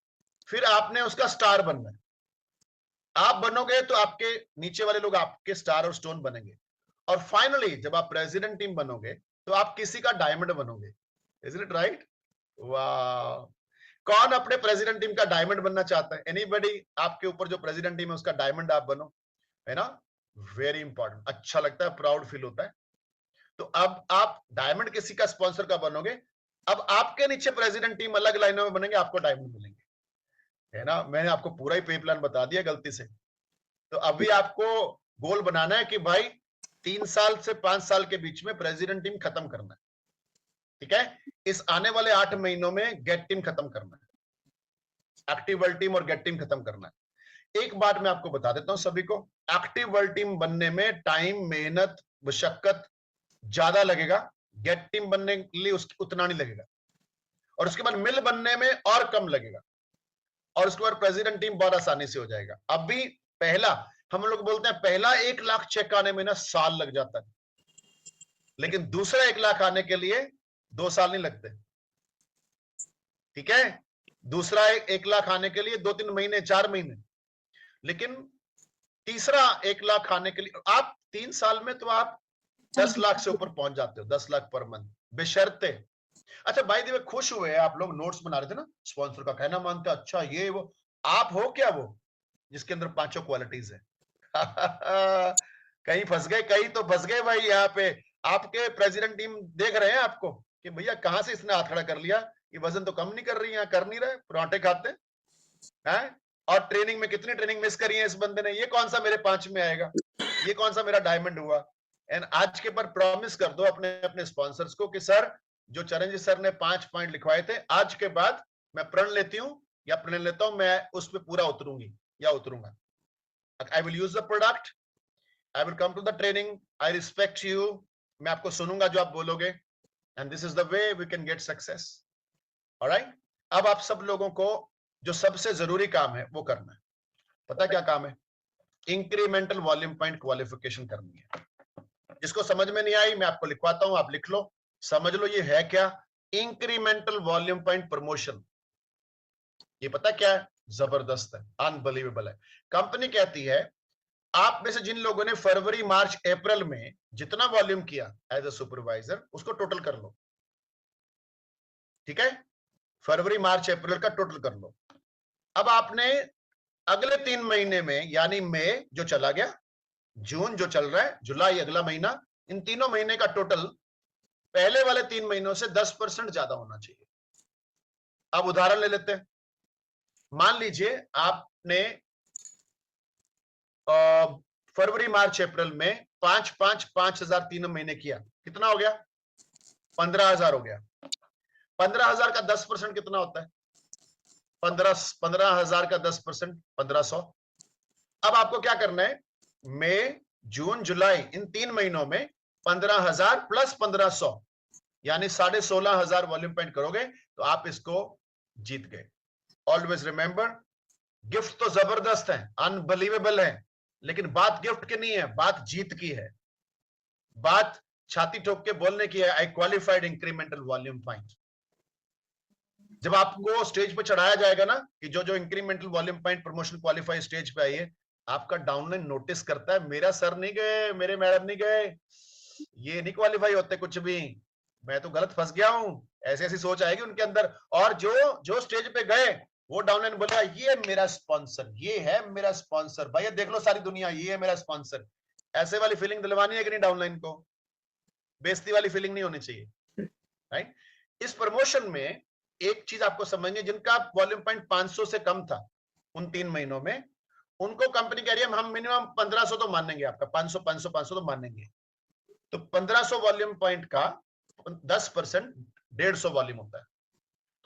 फिर आपने उसका स्टार बनना है। आप बनोगे तो आपके नीचे वाले लोग आपके स्टार और स्टोन बनेंगे, और फाइनली जब आप प्रेसिडेंट टीम बनोगे तो आप किसी का डायमंड बनोगे। Is it right? वाह, कौन अपने प्रेसिडेंट टीम का डायमंड बनना चाहता है? एनीबॉडी? आपके ऊपर जो प्रेसिडेंट टीम है उसका डायमंड आप बनो, है ना? वेरी इंपॉर्टेंट, अच्छा लगता है, प्राउड फील होता है। तो अब आप डायमंड किसी का स्पॉन्सर का बनोगे, अब आपके नीचे प्रेसिडेंट टीम अलग लाइनों में बनेंगे, आपको डायमंड मिलेंगे, है ना? मैंने आपको पूरा ही पे प्लान बता दिया गलती से। तो अभी आपको गोल बनाना है कि भाई 3 साल से 5 साल के बीच में प्रेसिडेंट टीम खत्म करना है। ठीक है, इस आने वाले 8 महीनों में गेट टीम खत्म करना है, एक्टिव वर्ल्ड टीम और गेट टीम खत्म करना है। एक बात मैं आपको बता देता हूं सभी को, एक्टिव वर्ल्ड टीम बनने में टाइम, मेहनत, मशक्कत ज्यादा लगेगा, गेट टीम बनने के लिए उसकी उतना नहीं लगेगा, और उसके बाद मिल बनने में और कम लगेगा, और उसके बाद प्रेसिडेंट टीम बहुत आसानी से हो जाएगा। अभी पहला, हम लोग बोलते हैं पहला 1 लाख चेक आने में ना साल लग जाता है, लेकिन दूसरा 1 लाख आने के लिए 2 साल नहीं लगते। ठीक है, दूसरा 1 लाख आने के लिए 2-3 महीने, 4 महीने, लेकिन तीसरा 1 लाख आने के लिए आप 3 साल में तो आप 10 लाख से ऊपर पहुंच जाते हो, 10 लाख पर मंथ, बेशर्ते। अच्छा, बाय द वे, खुश हुए आप लोग, नोट्स बना रहे थे ना, स्पॉन्सर का कहना मानते, अच्छा ये वो, आप हो क्या वो जिसके अंदर 5 क्वालिटीज है? कहीं फंस गए, कहीं तो फंस गए भाई। यहाँ पे आपके प्रेसिडेंट टीम देख रहे हैं आपको कि भैया कहां से इसने हाथ खड़ा कर लिया, ये वजन तो कम नहीं कर रही है, कर नहीं रहे, पराठे खाते हैं, और ट्रेनिंग में कितनी ट्रेनिंग मिस करी है इस बंदे ने, ये कौन सा मेरे 5 में आएगा, ये कौन सा मेरा डायमंड हुआ। एंड आज के पर प्रॉमिस कर दो अपने अपने स्पॉन्सर्स को कि सर, जो चरणजीत सर ने 5 पॉइंट लिखवाए थे, आज के बाद मैं प्रण लेती हूं या प्रण लेता हूं, मैं उस पर पूरा उतरूंगी या उतरूंगा। I will use the product, I will come to the training, I respect you, मैं आपको सुनूंगा जो आप बोलोगे, and this is the way we can get success. Alright? अब आप सब लोगों को जो सबसे जरूरी काम है वो करना है। पता क्या काम है? इंक्रीमेंटल वॉल्यूम पॉइंट क्वालिफिकेशन करनी है। जिसको समझ में नहीं आई मैं आपको लिखवाता हूं, आप लिख लो, समझ लो ये है क्या। इंक्रीमेंटल वॉल्यूम पॉइंट प्रमोशन, ये पता क्या है? जबरदस्त है, अनबिलीवेबल है। कंपनी कहती है आप में से जिन लोगों ने फरवरी, मार्च, अप्रैल में जितना वॉल्यूम किया एज अ सुपरवाइजर, उसको टोटल कर लो। ठीक है, फरवरी, मार्च, अप्रैल का टोटल कर लो। अब आपने अगले 3 महीने में, यानी मई जो चला गया, जून जो चल रहा है, जुलाई अगला महीना, इन तीनों महीने का टोटल पहले वाले 3 महीनों से 10% ज्यादा होना चाहिए। अब उदाहरण ले लेते हैं। मान लीजिए आपने फरवरी, मार्च, अप्रैल में 5,000 तीनों महीने किया, कितना हो गया? 15,000 हो गया। 15,000 का 10% कितना होता है? 15,000 का 10% 1,500। अब आपको क्या करना है? मई, जून, जुलाई, इन 3 महीनों में 15,000 प्लस 1,500, यानी 16,500 वॉल्यूम पॉइंट करोगे तो आप इसको जीत गए। ऑलवेज रिमेंबर, गिफ्ट तो जबरदस्त है, अनबिलीवेबल है, लेकिन बात गिफ्ट की नहीं है, बात जीत की है, बात छाती ठोक के बोलने की है, आई क्वालिफाइड इंक्रीमेंटल वॉल्यूम पॉइंट। जब आपको स्टेज पे चढ़ाया जाएगा ना कि जो जो incremental volume point promotion qualify stage पे आइए, आपका डाउनलाइन नोटिस करता है, मेरा सर नहीं गए, मेरे मैडम नहीं गए, ये नहीं क्वालिफाई होते कुछ भी, मैं तो गलत फंस गया हूं, ऐसी ऐसी सोच आएगी उनके अंदर। और जो जो स्टेज पे गए वो डाउनलाइन बोलेगा, ये मेरा स्पॉन्सर, ये है मेरा स्पॉन्सर, भाई देख लो सारी दुनिया, ये है मेरा स्पॉन्सर। ऐसे वाली फीलिंग दिलवानी है कि नहीं डाउनलाइन को? बेइज्जती वाली फीलिंग नहीं होनी चाहिए, राइट? इस प्रमोशन में एक चीज आपको समझनी है, जिनका वॉल्यूम पॉइंट 500 से कम था उन 3 महीनों में, उनको कंपनी कह रही है हम मिनिमम 1500 तो मानेंगे, आपका 500 500 500 तो मानेंगे। तो 1500 वॉल्यूम पॉइंट का 10% 150 वॉल्यूम होता है।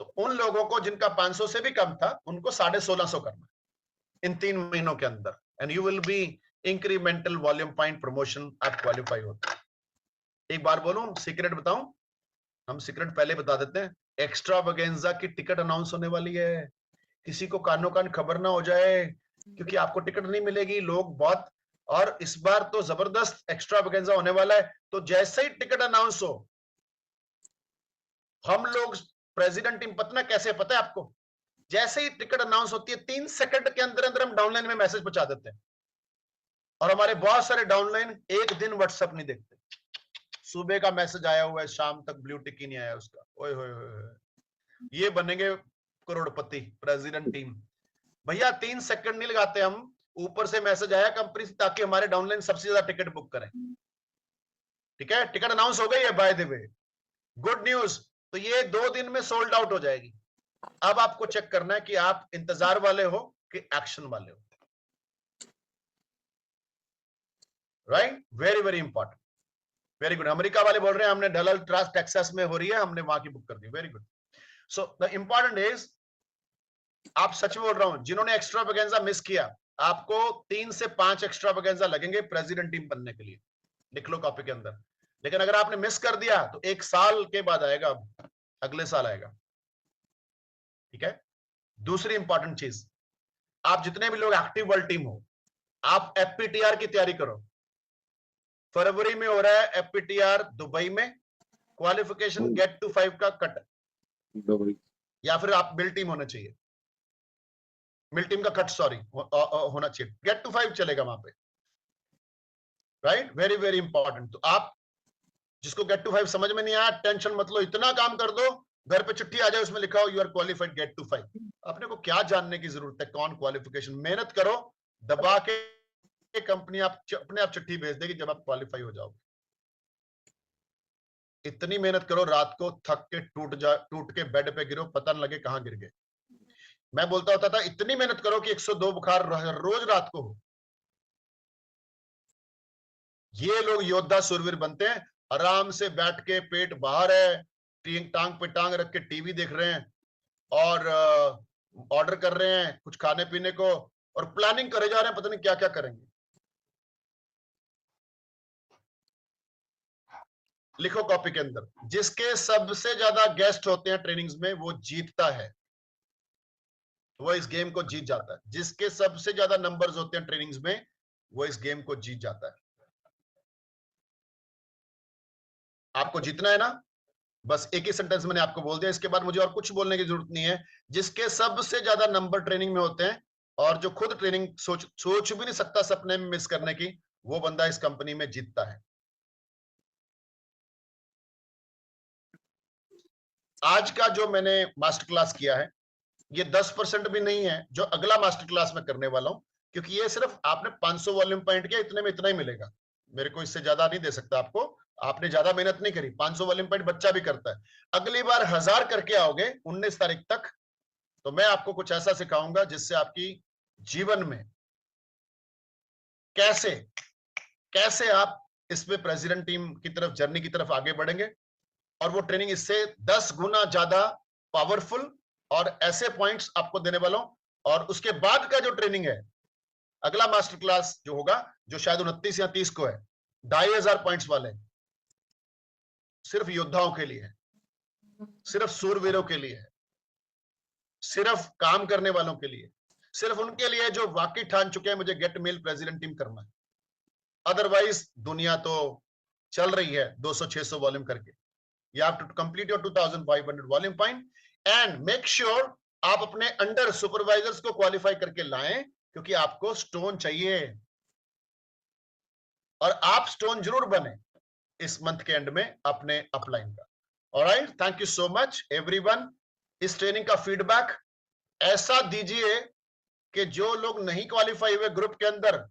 तो उन लोगों को जिनका 500 से भी कम था उनको 1650 करना इन 3 महीनों के अंदर, and you will B incremental volume point promotion, आप क्वालिफाई होते हैं। एक बार बोलूं, सीक्रेट बताऊं? हम सीक्रेट पहले बता देते हैं, एक्स्ट्रावेगेंजा की टिकट अनाउंस होने वाली है, किसी को कानो कान खबर ना हो जाए, क्योंकि आपको टिकट नहीं मिलेगी, लोग बहुत, और इस बार तो जबरदस्त एक्स्ट्रावेगेंजा होने वाला है। तो जैसे ही टिकट अनाउंस हो, हम लोग प्रेसिडेंट टीम, पता कैसे पता है आपको? जैसे ही टिकट अनाउंस होती है 3 सेकंड के अंदर अंदर हम डाउनलाइन में मैसेज पहुंचा देते हैं, और हमारे बहुत सारे डाउनलाइन एक दिन व्हाट्सएप नहीं देखते, सुबह का मैसेज आया हुआ है, शाम तक ब्लू टिक ही नहीं आया उसका, ओए होए, ये बनेंगे करोड़पति प्रेसिडेंट टीम। भैया 3 सेकंड नहीं लगाते हम, ऊपर से मैसेज आया कंपनी से, ताकि हमारे डाउनलाइन सबसे ज्यादा टिकट बुक करें। ठीक है, टिकट अनाउंस हो गई है by the way, good news. तो ये 2 दिन में सोल्ड आउट हो जाएगी। अब आपको चेक करना है कि आप इंतजार वाले हो कि एक्शन वाले हो, right? Very very important, very good. America वाले बोल रहे हैं हमने डलल ट्रास्ट टेक्सास में हो रही है, हमने वहां की बुक कर दी, very good. So the important is, आप सच बोल रहा हूं, जिन्होंने एक्स्ट्रावेगेंजा मिस किया, आपको 3 से 5 एक्स्ट्रावेगेंजा लगेंगे प्रेसिडेंट टीम बनने के लिए, लिख लो कॉपी के अंदर। लेकिन अगर आपने मिस कर दिया तो 1 साल के बाद आएगा, अगले साल आएगा। ठीक है, दूसरी इंपॉर्टेंट चीज, आप जितने भी लोग एक्टिव वर्ल्ड टीम हो, आप एफपीटीआर की तैयारी करो। फरवरी में हो रहा है एफपीटीआर दुबई में, क्वालिफिकेशन गेट टू 5 का कट, या फिर आप मिल टीम होना चाहिए, मिल टीम का कट, सॉरी, होना चाहिए, गेट टू 5 चलेगा वहां पे, राइट? Very very important. तो आप जिसको गेट टू 5 समझ में नहीं आया, टेंशन मत लो, इतना काम कर दो, घर पे चिट्ठी आ जाए, उसमें लिखा हो you are qualified get to 5। अपने को क्या जानने की जरूरत है कौन क्वालिफिकेशन, मेहनत करो, दबा के कंपनी आप अपने आप चिट्ठी भेज देगी जब आप क्वालिफाई हो जाओगे। इतनी मेहनत करो, रात को थक के टूट के बेड पे गिरो, पता न लगे कहां गिर गए। मैं बोलता होता था इतनी मेहनत करो कि 102 बुखार रोज रात को हो। ये लोग योद्धा सुरवीर बनते हैं, आराम से बैठ के, पेट बाहर है, टांग पे टांग रख के टीवी देख रहे हैं, और ऑर्डर कर रहे हैं कुछ खाने पीने को, और प्लानिंग करे जा रहे हैं, पता नहीं क्या क्या करेंगे। लिखो कॉपी के अंदर, जिसके सबसे ज्यादा गेस्ट होते हैं ट्रेनिंग्स में वो जीतता है, वो इस गेम को जीत जाता है। जिसके सबसे ज्यादा नंबर्स होते हैं ट्रेनिंग्स में वो इस गेम को जीत जाता है। आपको जीतना है ना, बस एक ही सेंटेंस मैंने आपको बोल दिया, इसके बाद मुझे और कुछ बोलने की जरूरत नहीं है। जिसके सबसे ज्यादा नंबर ट्रेनिंग में होते हैं, और जो खुद ट्रेनिंग सोच भी नहीं सकता सपने में मिस करने की, वो बंदा इस कंपनी में जीतता है। आज का जो मैंने मास्टर क्लास किया है, ये 10% भी नहीं है जो अगला मास्टर क्लास में करने वाला हूं, क्योंकि ये सिर्फ आपने 500 वॉल्यूम पॉइंट किया, इतने में इतना ही मिलेगा, मेरे को इससे ज्यादा नहीं दे सकता आपको, आपने ज्यादा मेहनत नहीं करी। 500 वॉल्यूम पॉइंट बच्चा भी करता है। अगली बार 1000 करके आओगे 19 तारीख तक, तो मैं आपको कुछ ऐसा सिखाऊंगा जिससे आपकी जीवन में कैसे कैसे आप इसमें प्रेसिडेंट टीम की तरफ, जर्नी की तरफ आगे बढ़ेंगे, और वो ट्रेनिंग इससे 10 गुना ज्यादा पावरफुल और ऐसे पॉइंट्स आपको देने वाला हूं। और उसके बाद का जो ट्रेनिंग है, अगला मास्टर क्लास जो होगा, जो शायद 29 या 30 को है, 2500 पॉइंट्स वाले, सिर्फ योद्धाओं के लिए है, सिर्फ सूरवीरों के लिए है, सिर्फ काम करने वालों के लिए, सिर्फ उनके लिए जो वाकई ठान चुके हैं मुझे गेट मेल प्रेसिडेंट टीम करना है। अदरवाइज दुनिया तो चल रही है 200-600 वॉल्यूम करके। You have to complete your 2500 volume point and make sure आप अपने अंडर सुपरवाइजर्स को क्वालिफाई करके लाएं, क्योंकि आपको स्टोन चाहिए और आप स्टोन जरूर बने इस मंथ के एंड में अपने अपलाइन का। Alright, thank you so much everyone. इस ट्रेनिंग का फीडबैक ऐसा दीजिए कि जो लोग नहीं क्वालिफाई हुए ग्रुप के अंदर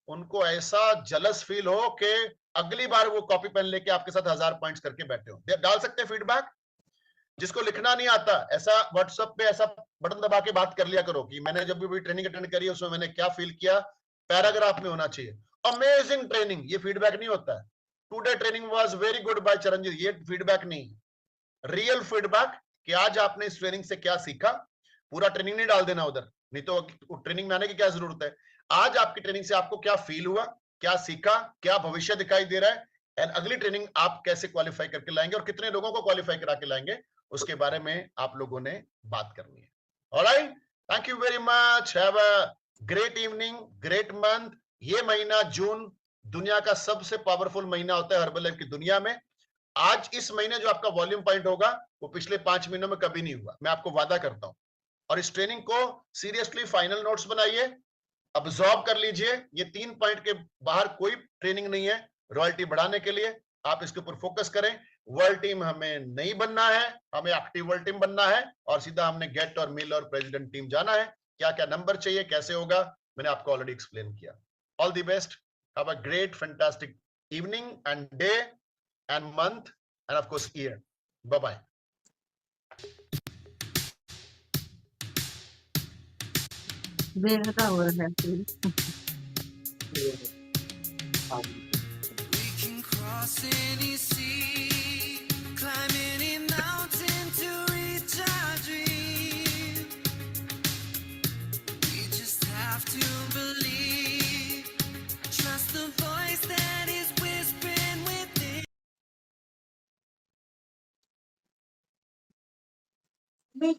उनको ऐसा जलस फील हो कि अगली बार वो कॉपी पेन लेके आपके साथ 1000 पॉइंट्स करके बैठे हो। डाल सकते हैं फीडबैक। जिसको लिखना नहीं आता ऐसा व्हाट्सएप पे ऐसा बटन दबा के बात कर लिया करो कि मैंने जब भी ट्रेनिंग अटेंड करी है उसमें मैंने क्या फील किया, पैराग्राफ में होना चाहिए। अमेजिंग ट्रेनिंग, ये फीडबैक नहीं होता है। Today training was very good by Charanjit, ये फीडबैक नहीं, रियल फीडबैक कि आज आपने इस ट्रेनिंग से क्या सीखा। पूरा ट्रेनिंग नहीं डाल देना उधर, नहीं तो ट्रेनिंग में आने की क्या जरूरत है। आज आपकी ट्रेनिंग से आपको क्या फील हुआ, क्या सीखा, क्या भविष्य दिखाई दे रहा है, एंड अगली ट्रेनिंग आप कैसे क्वालिफाई करके लाएंगे और कितने लोगों को क्वालिफाई करा के लाएंगे उसके बारे में आप लोगों ने बात करनी है। Alright, thank you very much, have a great evening, great month. ये महीना जून दुनिया का सबसे पावरफुल महीना होता है हर्बल की दुनिया में। आज इस महीने जो आपका वॉल्यूम पॉइंट होगा वो पिछले 5 महीनों में कभी नहीं हुआ, मैं आपको वादा करता हूं। और इस ट्रेनिंग को सीरियसली फाइनल नोट्स बनाइए, अब्सॉर्ब कर लीजिए। ये 3 पॉइंट के बाहर कोई ट्रेनिंग नहीं है रॉयल्टी बढ़ाने के लिए। आप इसके ऊपर फोकस करें। वर्ल्ड टीम हमें नहीं बनना है, हमें एक्टिव वर्ल्ड टीम बनना है और सीधा हमने गेट और मिल और प्रेसिडेंट टीम जाना है। क्या क्या नंबर चाहिए, कैसे होगा, मैंने आपको ऑलरेडी एक्सप्लेन किया। All the best, have a great fantastic evening and day and month and of course year. Bye bye.
देखता हुआ है
We can cross any sea, climb any mountain to reach our dream. We just have to believe, trust the voice that is whispering within.
नहीं